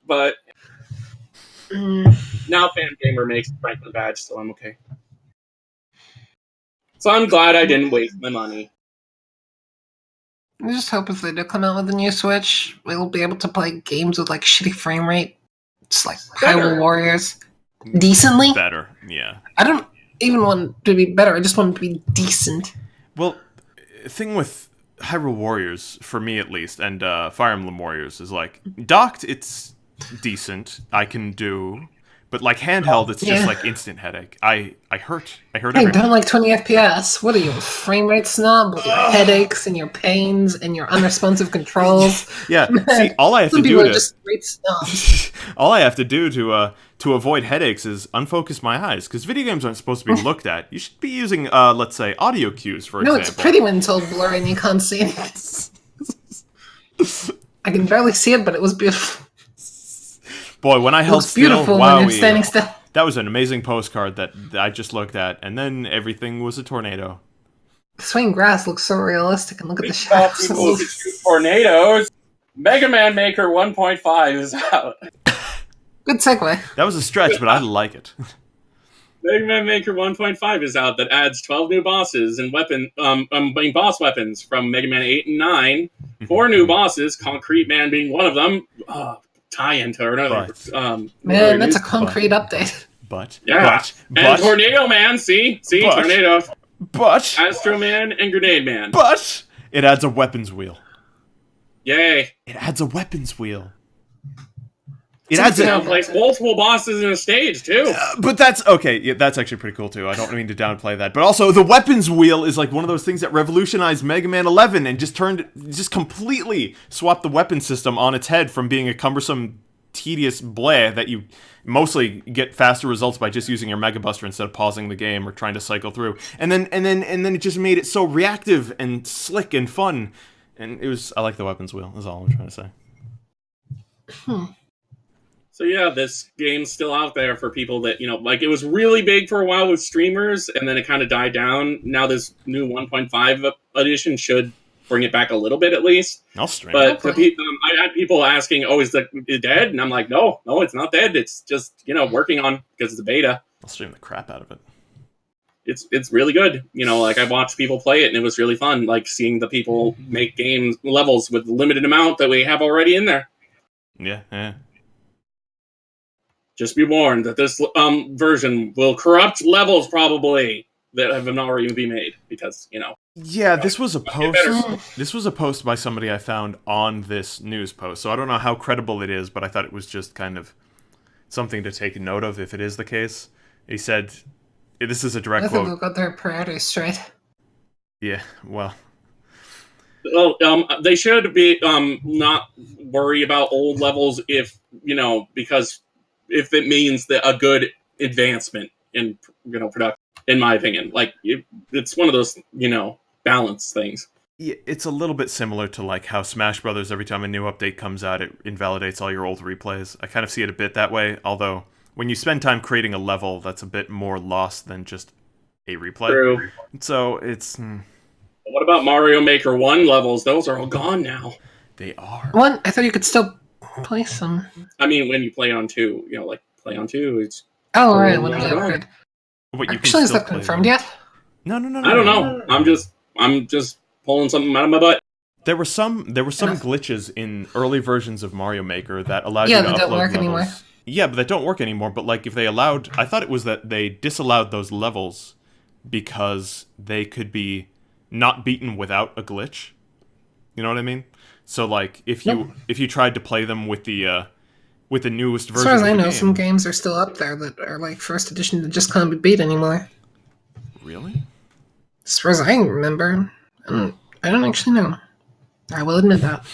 but now Fan Gamer makes a Franklin badge, so I'm okay. So I'm glad I didn't waste my money. I just hope if they do come out with a new Switch, we'll be able to play games with like shitty frame rate. It's like Hyrule Warriors. Decently? Better, yeah. I don't even want it to be better, I just want it to be decent. Well, thing with Hyrule Warriors, for me at least, and Fire Emblem Warriors, is like, docked, it's decent, I can do, but like handheld, it's just like instant headache. I hurt Hey, everything. don't like 20 FPS. What are you, a frame rate snob with your headaches and your pains and your unresponsive controls? Yeah, see, all I have to Some do people are to just great snobs. all I have to do to avoid headaches is unfocus my eyes, because video games aren't supposed to be looked at. You should be using, let's say, audio cues, for No, example. it's pretty when it's all blurry and you can't see anything. I can barely see it, but it was beautiful. Boy, when I It held was still, beautiful wow, when you're standing still. that was an amazing postcard that I just looked at, and then everything was a tornado. Swaying grass looks so realistic, and look at the About shadows. people who can shoot tornadoes. Mega Man Maker 1.5 is out. Good segue. That was a stretch, but I like it. Mega Man Maker 1.5 is out that adds 12 new bosses and boss weapons from Mega Man 8 and 9. 4 new bosses, Concrete Man being one of them. Tie-in to another. Man, that's a concrete update. But and Tornado Man, see, but- Tornado, but Astro Man, and Grenade Man. but it adds a weapons wheel. Yay! It adds a weapons wheel. It adds Now a. place multiple bosses in a stage too. But that's okay. Yeah, that's actually pretty cool too. I don't mean to downplay that, but also the weapons wheel is like one of those things that revolutionized Mega Man 11 and just completely swapped the weapon system on its head from being a cumbersome, tedious bleh that you mostly get faster results by just using your Mega Buster instead of pausing the game or trying to cycle through. And then it just made it so reactive and slick and fun. And it was. I like the weapons wheel. Is all I'm trying to say. So yeah, this game's still out there for people that, like it was really big for a while with streamers, and then it kind of died down. Now this new 1.5 edition should bring it back a little bit at least. I'll stream. But I had people asking, "Oh, is it dead?" And I'm like, "No, it's not dead. It's just working on because it's a beta. I'll stream the crap out of it. It's really good. Like I watched people play it, and it was really fun. Like seeing the people make games levels with the limited amount that we have already in there. Yeah. Just be warned that this version will corrupt levels probably that have not already been made because Yeah, this was a post. better. This was a post by somebody I found on this news post. So I don't know how credible it is, but I thought it was just kind of something to take note of if it is the case. He said, "This is a direct I think quote." they've got their priorities straight. Yeah, well, Well, they should be not worry about old levels if because if it means that a good advancement in production, in my opinion, like it's one of those balance things. Yeah, it's a little bit similar to like how Smash Brothers, every time a new update comes out, it invalidates all your old replays. I kind of see it a bit that way, although when you spend time creating a level, that's a bit more lost than just a replay. True. So it's... What about Mario Maker 1 levels? Those are all gone now. They are. What? I thought you could still play some. I mean, when you play on 2, like play on 2, it's... Oh, right, when you upgrade. Wait, you Actually, can is still that play confirmed them. yet? No. I don't know. I'm just pulling something out of my butt. There were some glitches in early versions of Mario Maker that allowed you to upload that don't work levels. anymore. Yeah, but that don't work anymore. But like, if they allowed, I thought it was that they disallowed those levels because they could be not beaten without a glitch. You know what I mean? So like, if you tried to play them with the newest version, As far as of I the know, game, some games are still up there that are like first edition that just can't be beat anymore. Really? As far as I remember, I don't actually know. I will admit that.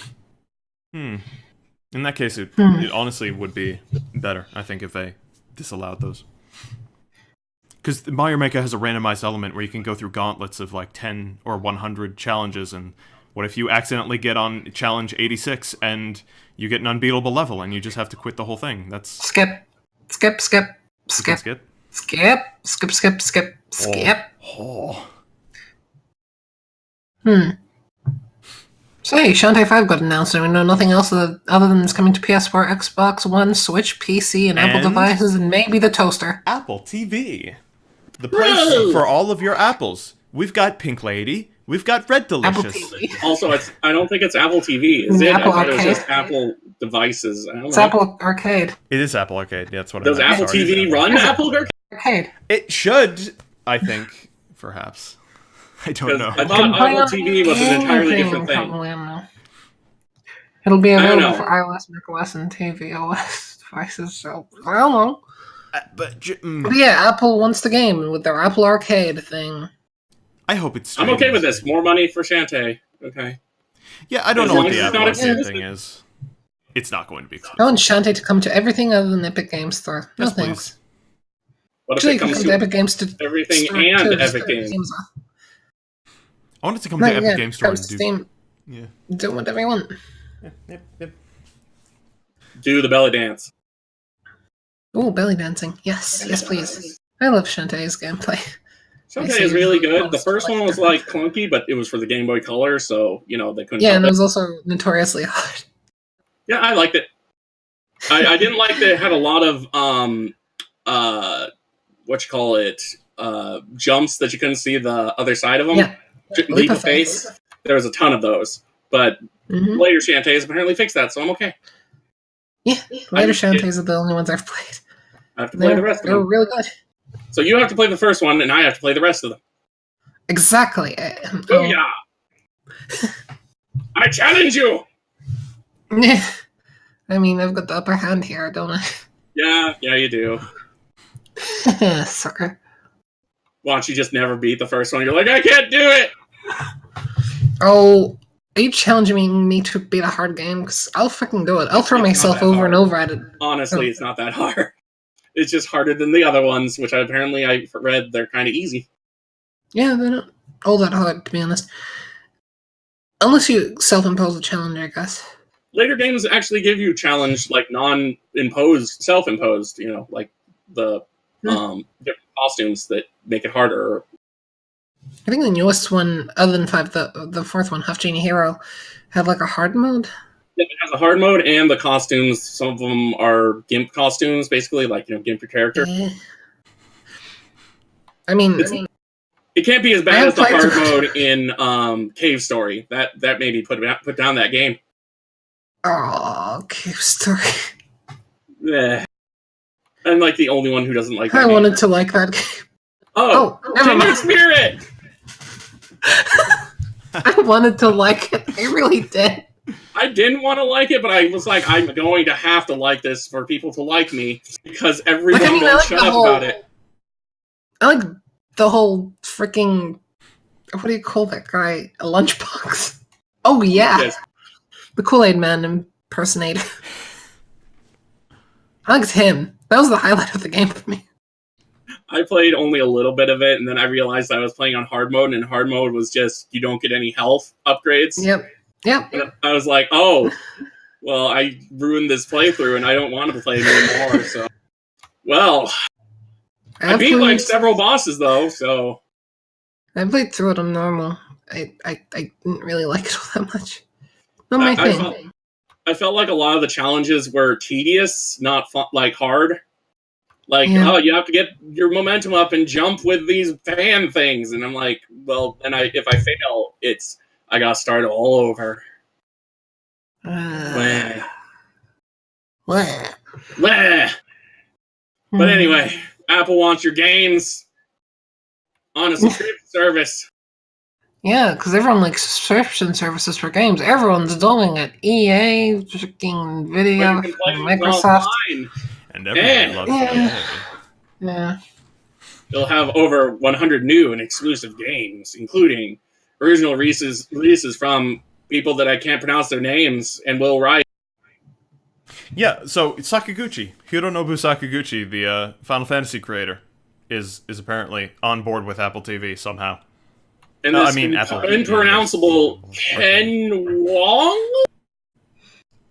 In that case, it honestly would be better, I think, if they disallowed those. Because Mario Maker has a randomized element where you can go through gauntlets of like 10 or 100 challenges, and what if you accidentally get on challenge 86 and you get an unbeatable level and you just have to quit the whole thing? That's... Skip. Skip. Skip? Skip. Oh. So hey, Shantae 5 got announced, and we know nothing else other than it's coming to PS4, Xbox One, Switch, PC, and Apple devices, and maybe the toaster. Apple TV. The place for all of your apples. We've got Pink Lady. We've got Red Delicious. Apple TV. Also, I don't think it's Apple TV, is it? Apple I thought it was Arcade. just Apple devices. I don't It's know. Apple Arcade. It is Apple Arcade. Yeah, that's what Does I meant. Apple Sorry. TV run Apple Arcade? Arcade. It should, I think, perhaps. I don't know. I thought Apple TV was an entirely different thing. Probably, I don't know. It'll be I don't available know. for iOS, macOS, and tvOS devices, so I don't know. But yeah, Apple wants the game with their Apple Arcade thing. I hope it's I'm okay with this. More money for Shantae. Okay. Yeah, I don't As know long what as the it's Apple not Arcade exclusive. thing is. It's not going to be exclusive. I want Shantae to come to everything other than Epic Games Store. No Yes, thanks. please. What if Actually, it you can comes come to to Epic Games to everything Store and too, just Epic to Games? I want it to come No, to Epic yeah, Game Store comes and to do... Steam. Yeah. Do whatever you want. Yep. Do the belly dance? Ooh, belly dancing. Yes, please. I love Shantae's gameplay. Shantae is really good. The first one was like clunky, but it was for the Game Boy Color, so they couldn't. Yeah, help and it it. was also notoriously hard. Yeah, I liked it. I didn't like that it had a lot of jumps that you couldn't see the other side of them. Yeah. Leap of faith. There was a ton of those, but later Shantae's apparently fixed that, so I'm okay. Yeah, later Shantae's are the only ones I've played. I have to play the rest of They're them. really good. So you have to play the first one, and I have to play the rest of them. Exactly. Booyah! I challenge you! I mean, I've got the upper hand here, don't I? Yeah, you do. Sucker. Why don't you just never beat the first one? You're like, I can't do it! Oh, are you challenging me to beat a hard game? Because I'll freaking do it. I'll throw myself over and over at it. Honestly, it's not that hard. It's just harder than the other ones, which I read they're kind of easy. Yeah, they're not all that hard, to be honest. Unless you self-impose a challenge, I guess. Later games actually give you challenge, like non-imposed, self-imposed, like the different costumes that make it harder. I think the newest one, other than 5, the fourth one, Half Genie Hero, had like a hard mode. Yeah, it has a hard mode, and the costumes, some of them are GIMP costumes, basically, like, GIMP your character. I mean, it can't be as bad as the played hard through- mode in Cave Story. That made me put down that game. oh, Cave Story. Eh. I'm like the only one who doesn't like that I game. wanted to like that game. Oh, never Kindred mind. Spirit! I wanted to like it. I really did. I didn't want to like it, but I was like, I'm going to have to like this for people to like me, because everyone I won't like shut the up whole- about it. I like the whole freaking... What do you call that guy? A lunchbox? Oh yeah, Yes. the Kool-Aid Man impersonator. I think it's him. That was the highlight of the game for me. I played only a little bit of it, and then I realized I was playing on hard mode, and hard mode was just you don't get any health upgrades. Yep. And I was like, oh, well, I ruined this playthrough, and I don't want to play it anymore. So, well, I beat like several bosses though. So I played through it on normal. I didn't really like it all that much. Not my thing. I felt like a lot of the challenges were tedious, not fun, like hard. Like, Yeah. oh, you have to get your momentum up and jump with these fan things, and I'm like, well, and if I fail, I gotta start all over. Bleh. Well, Bleh. But anyway, Apple wants your games on a subscription service. Yeah, because everyone likes subscription services for games. Everyone's doing it. EA, freaking But Video, you can play it Microsoft. online. And everyone loves Yeah. it. Yeah. They'll have over 100 new and exclusive games, including original releases from people that I can't pronounce their names and will write. Yeah, so Sakaguchi, Hironobu Sakaguchi, the Final Fantasy creator, is apparently on board with Apple TV somehow. And I this mean, Apple. unpronounceable Ken Wong?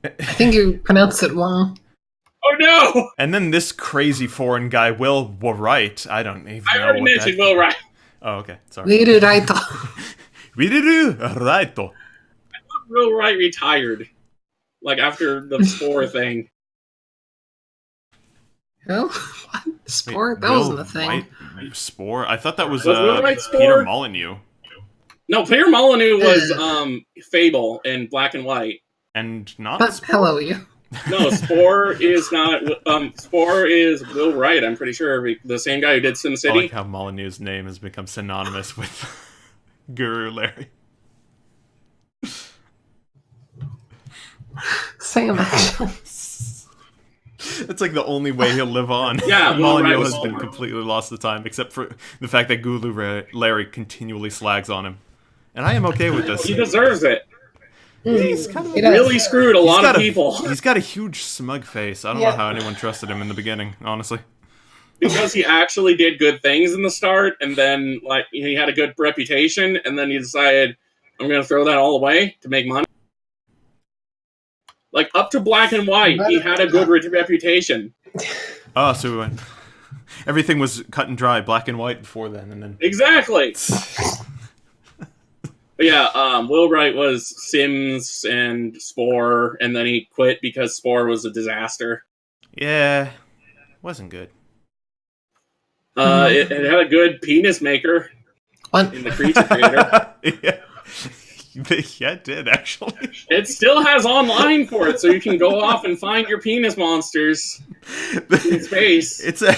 I think you pronounced it wrong. Oh no! And then this crazy foreign guy, Will Wright. I don't even know. I already mentioned Will Wright. Oh, okay. Sorry. Wiru Raito. Wiru Raito. Will Wright retired. Like after the Spore thing. Oh, what? Spore? Wait, That Will wasn't a thing. Wright, Spore? I thought that was Will Wright Peter Spore? Molyneux. No, Peter Molyneux was Fable in Black and White. And not But Spore? hello, you. No, Spore is not. Spore is Will Wright. I'm pretty sure the same guy who did I SimCity. like how Molyneux's name has become synonymous with Guru Larry. Same, actually. It's like the only way he'll live on. Yeah, Will Molyneux Wright has was been Spore. completely lost to time, except for the fact that Guru Larry continually slags on him. And I am okay with this. He deserves it. He's kind of He does. Really screwed a lot of people He's got a huge smug face. I don't know how anyone trusted him in the beginning, honestly. because he actually did good things in the start, and then like he had a good reputation, and then he decided I'm going to throw that all away to make money. Like up to Black and White, he had a good reputation. Oh, so we went. Everything was cut and dry, black and white before then, and then. Exactly. But yeah, Will Wright was Sims and Spore, and then he quit because Spore was a disaster. Yeah, wasn't good. It had a good penis maker What? in the Creature Creator. Yeah, it did actually. It still has online for it, so you can go off and find your penis monsters in space. It's a.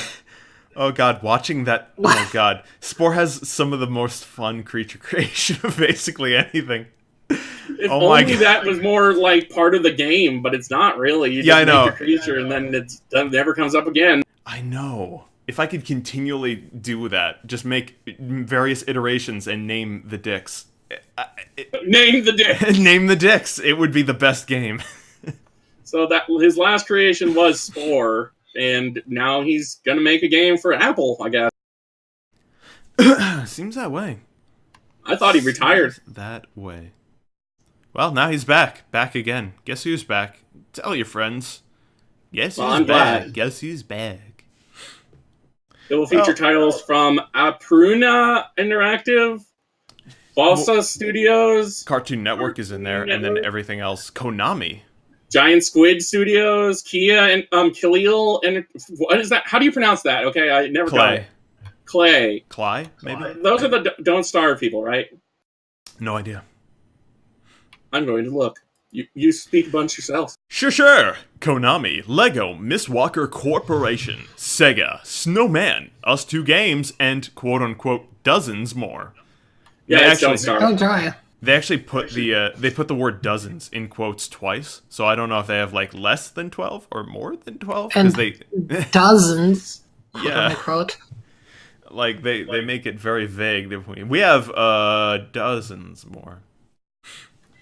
Oh god, watching that. Oh god, Spore has some of the most fun creature creation of basically anything. If Oh my only God. that was more like part of the game, but it's not really. You Yeah, I just know. make your creature, and then it never comes up again. I know. If I could continually do that, just make various iterations and name the dicks. Name the dick. Name the dicks. It would be the best game. So that his last creation was Spore, and now he's gonna make a game for Apple, I guess. Seems that way. I thought he retired. Seems that way. Well, now he's back. Back again. Guess who's back? Tell your friends. Guess Well, who's I'm back? glad. Guess who's back? It will feature titles from Apruna Interactive, Bossa Studios, Cartoon Network is in there, and then everything else. Konami. Giant Squid Studios, Kia and Khalil, and what is that? How do you pronounce that? Okay, I never got it. Clay. Clay. Maybe? Those are the Don't Starve people, right? No idea. I'm going to look. You speak a bunch yourself. Sure. Konami, Lego, Miss Walker Corporation, Sega, Snowman, Us Two Games, and quote-unquote dozens more. Yeah, They it's Don't actually- Starve. Oh, dry. They actually put the word dozens in quotes twice, so I don't know if they have like less than 12 or more than 12 And they dozens. yeah, Quote. like they make it very vague. We have dozens more.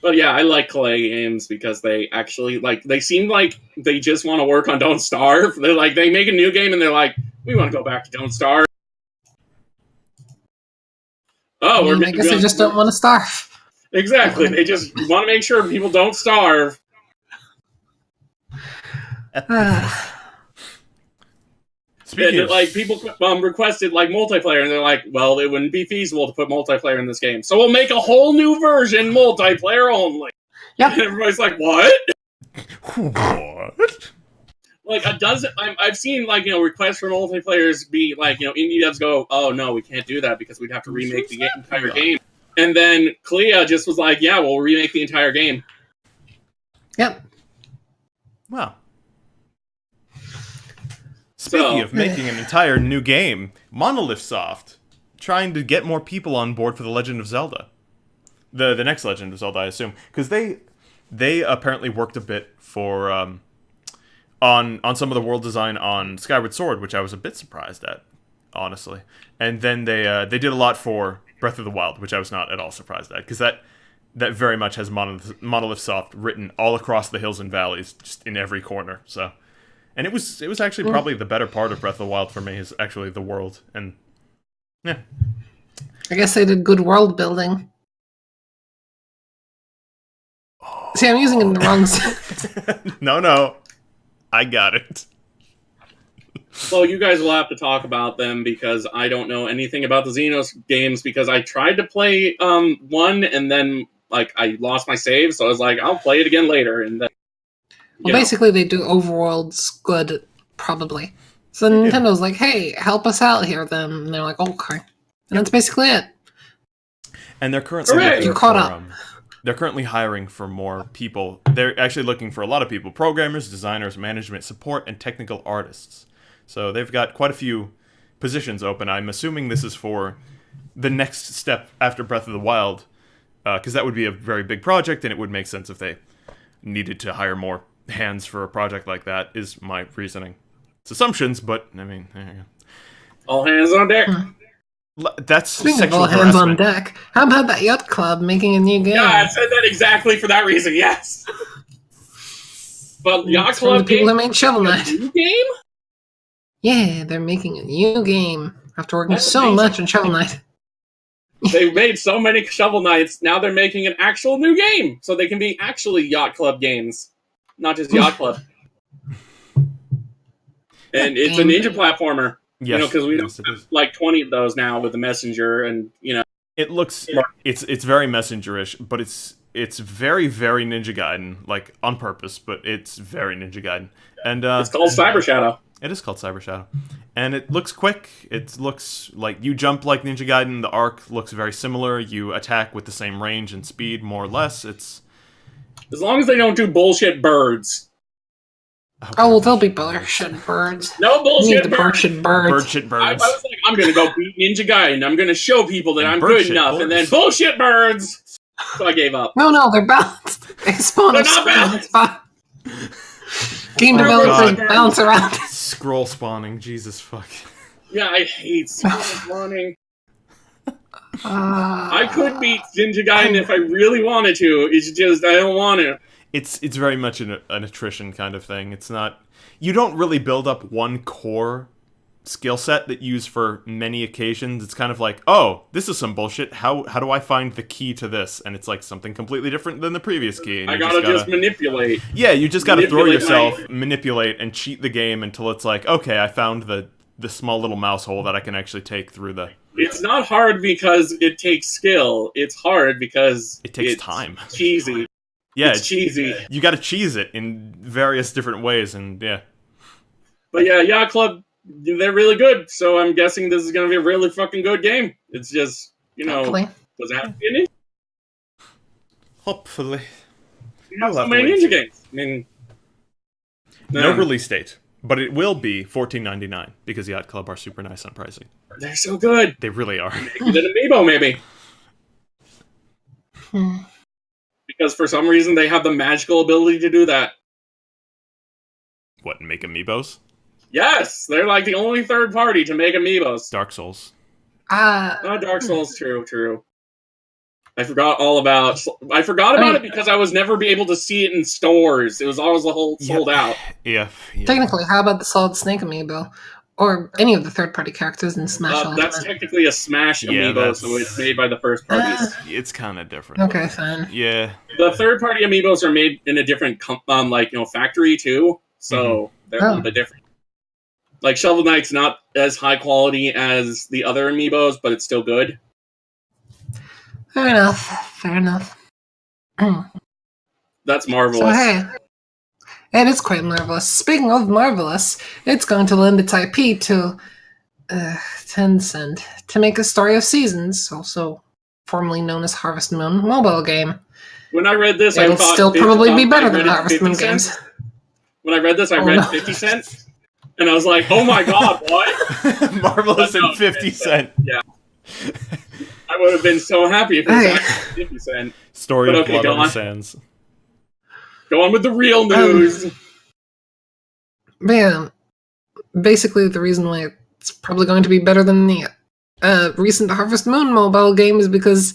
But yeah, I like Clay games because they actually they seem like they just want to work on Don't Starve. They're like they make a new game and they're like, we want to go back to Don't Starve. Oh, I guess they just don't want to starve. Exactly. They just want to make sure people don't starve. Speaking of, like people requested like multiplayer, and they're like, "Well, it wouldn't be feasible to put multiplayer in this game, so we'll make a whole new version, multiplayer only." Yep. And everybody's like, "What?" what? Like a dozen, I've seen requests for multiplayers be like, indie devs go, "Oh no, we can't do that because we'd have to remake the entire game." And then Clea just was like, "Yeah, we'll remake the entire game." Yep. Wow. Speaking of making an entire new game, Monolith Soft trying to get more people on board for The Legend of Zelda. The next Legend of Zelda, I assume, because they apparently worked a bit for on some of the world design on Skyward Sword, which I was a bit surprised at, honestly. And then they did a lot for Breath of the Wild, which I was not at all surprised at, because that very much has Monolith Soft written all across the hills and valleys, just in every corner. So. And it was actually probably the better part of Breath of the Wild for me, is actually the world. And, yeah. I guess they did good world building. See, I'm using it in the wrong sense. No. I got it. Well, you guys will have to talk about them because I don't know anything about the Xenos games because I tried to play one and then I lost my save, so I was like, I'll play it again later, and then Well, basically, they do overworlds good, probably. So Nintendo's like, hey, help us out here, then. And they're like, okay. And that's basically it. And they're currently You're caught up. They're currently hiring for more people. They're actually looking for a lot of people. Programmers, designers, management, support, and technical artists. So they've got quite a few positions open. I'm assuming this is for the next step after Breath of the Wild, because that would be a very big project, and it would make sense if they needed to hire more hands for a project like that, is my reasoning. It's assumptions, but I mean, there you go. All hands on deck. That's Speaking sexual of all hands on harassment. deck, how about that yacht club making a new game? Yeah, I said that exactly for that reason. Yes. But Yacht It's from Club the people game, who made Shovel Knight. new game. Yeah, they're making a new game after working That's so amazing. much on Shovel Knight. They've made so many Shovel Knights. Now they're making an actual new game, so they can be actually Yacht Club games, not just Yacht Club. And it's a ninja platformer. Yes, Because we yes, have it is. like 20 of those now with the messenger, and It looks it's very messengerish, but it's very, very Ninja Gaiden, like on purpose, but it's very Ninja Gaiden. And it's called Cyber Shadow. it is called Cyber Shadow. And it looks quick. It looks like you jump like Ninja Gaiden. The arc looks very similar. You attack with the same range and speed, more or less. It's As long as they don't do bullshit birds. Oh, well, they'll be bullshit birds. No We need bullshit the birds. bullshit birds. bird shit I birds. was like, I'm gonna go beat Ninja Gaiden. I'm gonna show people that And I'm bird good shit enough, and then birds. bullshit birds. So I gave up. No, they're balanced. They spawn They're a not screen. It's fine. Game developers God. bounce around. Scroll spawning, Jesus fuck. Yeah, I hate spawning. Uh, I could beat Ninja Gaiden if I really wanted to. It's just I don't want to. It's very much an attrition kind of thing. It's not. You don't really build up one core skill set that you use for many occasions. It's kind of like, oh, this is some bullshit. How do I find the key to this? And it's like something completely different than the previous key. And I you gotta just manipulate. yeah, you just gotta throw manipulate yourself, manipulate, and cheat the game until it's like, okay, I found the small little mouse hole that I can actually take through the. It's not hard because it takes skill. It's hard because It takes it's time. Cheesy. Yeah, It's cheesy. you gotta cheese it in various different ways, and yeah. But yeah, Yacht Club, they're really good. So I'm guessing this is gonna be a really fucking good game. It's just, hopefully. does it have to be a ninja? Hopefully. You have We'll so have to many wait ninja and see. games. I mean, No release date, but it will be $14.99 because Yacht Club are super nice on pricing. they're so good. They really are. Make it an amiibo, maybe. Because for some reason they have the magical ability to do that. What, make amiibos? Yes, they're like the only third party to make amiibos. Dark Souls. Dark Souls, true. I forgot all about. I forgot about it because I was never be able to see it in stores. It was always sold out. Yeah. Technically, how about the Solid Snake amiibo? Or any of the third-party characters in Smash Ultimate? That's technically a Smash amiibo, so it's made by the first parties. It's kind of different. Okay, fine. Yeah. The third-party amiibos are made in a different, factory too, so they're a little bit different. Like Shovel Knight's not as high quality as the other amiibos, but it's still good. Fair enough. That's marvelous. So hey, it is quite marvelous. Speaking of marvelous, it's going to lend its IP to Tencent to make a Story of Seasons, also formerly known as Harvest Moon, mobile game. When I read this, it'll I thought still probably be better than Harvest Moon games. When I read this, I read 50 Cent, and I was like, "Oh my god, what?" Marvelous and 50 Cent. Yeah. I would have been so happy if it was actually 50 Cent. Story of Blood on the Sands. Go on with the real news. Man, basically the reason why it's probably going to be better than the recent Harvest Moon mobile game is because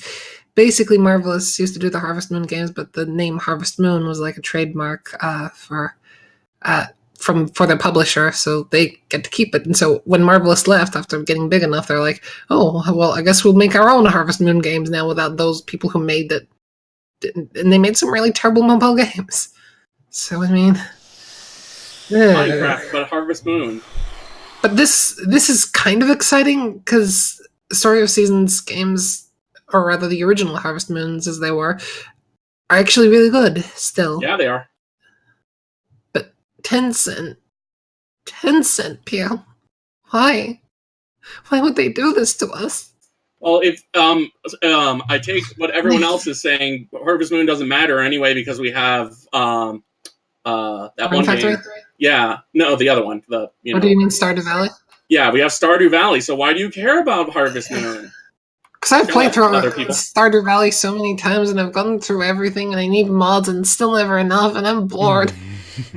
basically Marvelous used to do the Harvest Moon games, but the name Harvest Moon was like a trademark for the publisher, so they get to keep it. And so when Marvelous left after getting big enough, they're like, oh, well, I guess we'll make our own Harvest Moon games now without those people who made it. And they made some really terrible mobile games. So, I mean... Minecraft, but Harvest Moon. But this is kind of exciting, because Story of Seasons games, or rather the original Harvest Moons as they were, are actually really good, still. Yeah, they are. But Tencent, PL, why? Why would they do this to us? Well, if I take what everyone else is saying, Harvest Moon doesn't matter anyway because we have that one game. Yeah, no, the other one. What do you mean, Stardew Valley? Yeah, we have Stardew Valley. So why do you care about Harvest Moon? Because I've played through Stardew Valley so many times, and I've gone through everything, and I need mods, and still never enough, and I'm bored.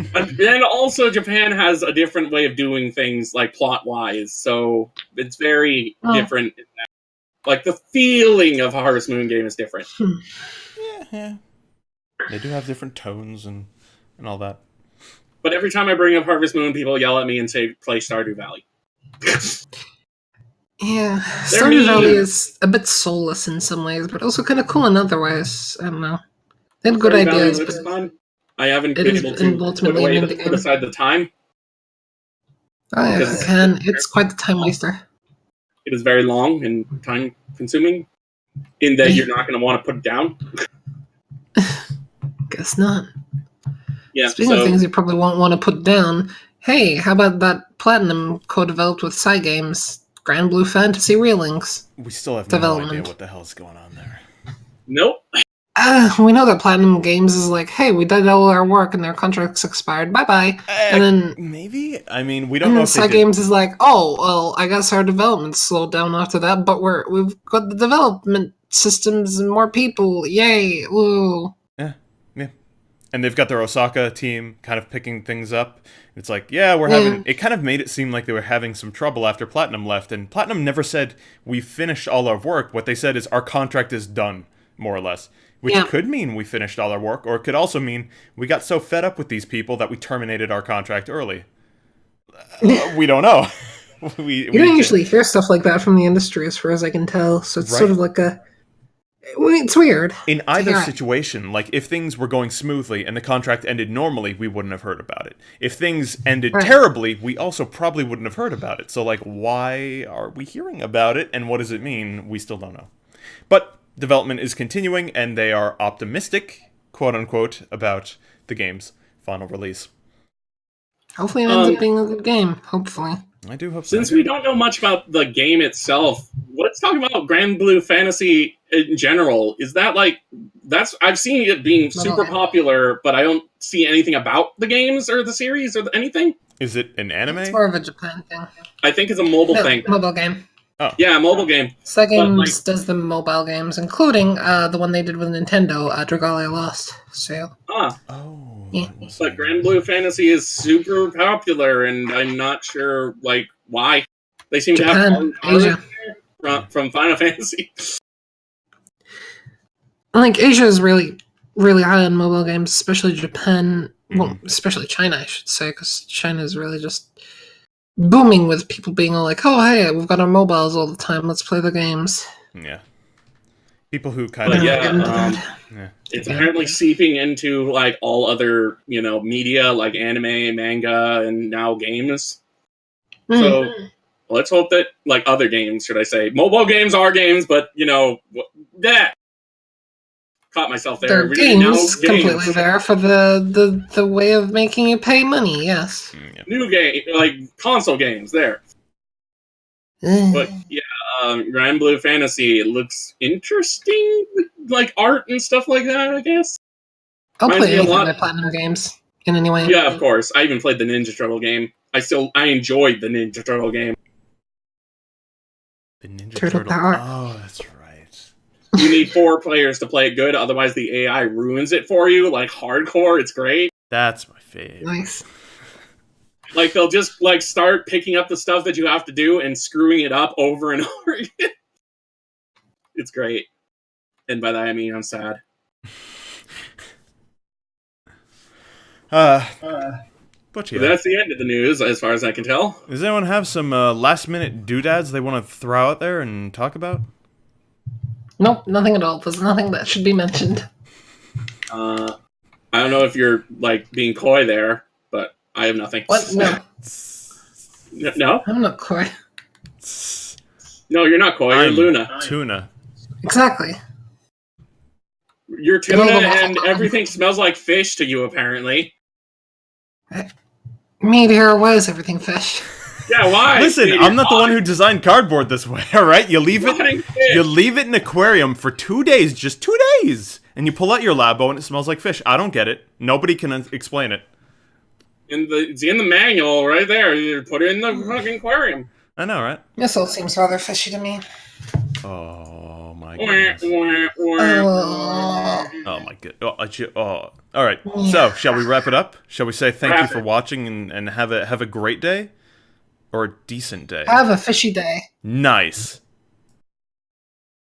And also, Japan has a different way of doing things, like plot-wise, so it's very different. Like, the feeling of a Harvest Moon game is different. Yeah. They do have different tones and all that. But every time I bring up Harvest Moon, people yell at me and say, play Stardew Valley. Yeah, Stardew Valley is a bit soulless in some ways, but also kind of cool in other ways. I don't know. They had good ideas, but fun. I haven't been able to put aside the time. Oh yeah, I can. It's quite the time waster. It is very long and time-consuming, in that you're not going to want to put it down. Guess not. Yeah. Speaking of things you probably won't want to put down, hey, how about that Platinum co-developed with Cygames, Grand Blue Fantasy Reelinks? We still have no idea what the hell's going on there. Nope. We know that Platinum Games is like, hey, we did all our work and their contract's expired, bye-bye. And then... Maybe? I mean, we don't know if they Cygames is like, oh, well, I guess our development slowed down after that, but we've got the development systems and more people. Yay, woo. Yeah. And they've got their Osaka team kind of picking things up. It's like, we're having... It kind of made it seem like they were having some trouble after Platinum left, and Platinum never said, we finished all our work. What they said is, our contract is done, more or less. Which could mean we finished all our work, or it could also mean we got so fed up with these people that we terminated our contract early. We don't know. You don't usually hear stuff like that from the industry, as far as I can tell, so it's sort of like a... It's weird. In either situation, like, if things were going smoothly and the contract ended normally, we wouldn't have heard about it. If things ended terribly, we also probably wouldn't have heard about it. So, like, why are we hearing about it, and what does it mean? We still don't know. But... development is continuing, and they are optimistic, quote-unquote, about the game's final release. Hopefully it ends up being a good game. Hopefully. I do hope so. Since we don't know much about the game itself, let's talk about Grand Blue Fantasy in general. Is that, like... I've seen it being super popular, but I don't see anything about the games or the series or anything. Is it an anime? It's more of a Japan thing. I think it's a mobile thing. Mobile game. Oh. Yeah, mobile game. Cygames does the mobile games, including the one they did with Nintendo, Dragalia Lost. So. Oh. Yeah. But Grand Blue Fantasy is super popular, and I'm not sure, like, why. They seem Japan, to have Asia. from Final Fantasy. Like Asia is really, really high on mobile games, especially Japan. Well, especially China, I should say, because China is really just booming with people being all like, "Oh, hey, we've got our mobiles all the time. Let's play the games." Yeah. People who kind But of yeah, it's apparently seeping into like all other media like anime, manga, and now games. So let's hope that like other games, should I say, mobile games are games, but that caught myself there. They're Really games now completely games. there for the way of making you pay money. Yes. New game, like console games there. But yeah, Grand Blue Fantasy, it looks interesting, like art and stuff like that, I guess. I'll Reminds play me a anything lot- by Platinum Games in any way. Yeah, of course. I even played the Ninja Turtle game. I enjoyed the Ninja Turtle game. The Ninja Turtle Turtle. Power. Oh, that's right. You need 4 players to play it good, otherwise the AI ruins it for you, like hardcore. It's great. That's my fave. Nice. Like they'll just like start picking up the stuff that you have to do and screwing it up over and over again. It's great. And by that I mean I'm sad. But yeah. That's the end of the news, as far as I can tell. Does anyone have some last-minute doodads they want to throw out there and talk about? Nope, nothing at all. There's nothing that should be mentioned. I don't know if you're like being coy there, but I have nothing. What? No, No? I'm not coy. No, you're not coy. You're I'm Luna. Tuna. Exactly. You're tuna, and everything smells like fish to you, apparently. Meteor, why is everything fish? Yeah, why? Listen, I'm not the one who designed cardboard this way, alright? You leave Rotting it fish. you leave it in an aquarium for 2 days, just 2 days, and you pull out your Labo and it smells like fish. I don't get it. Nobody can explain it. It's in the manual right there. You put it in the fucking aquarium. I know, right? This all seems rather fishy to me. Oh my Wah, goodness. wah, wah. Oh my god. All right. So, shall we wrap it up? Shall we say thank you for watching and have a great day or a decent day? Have a fishy day. Nice.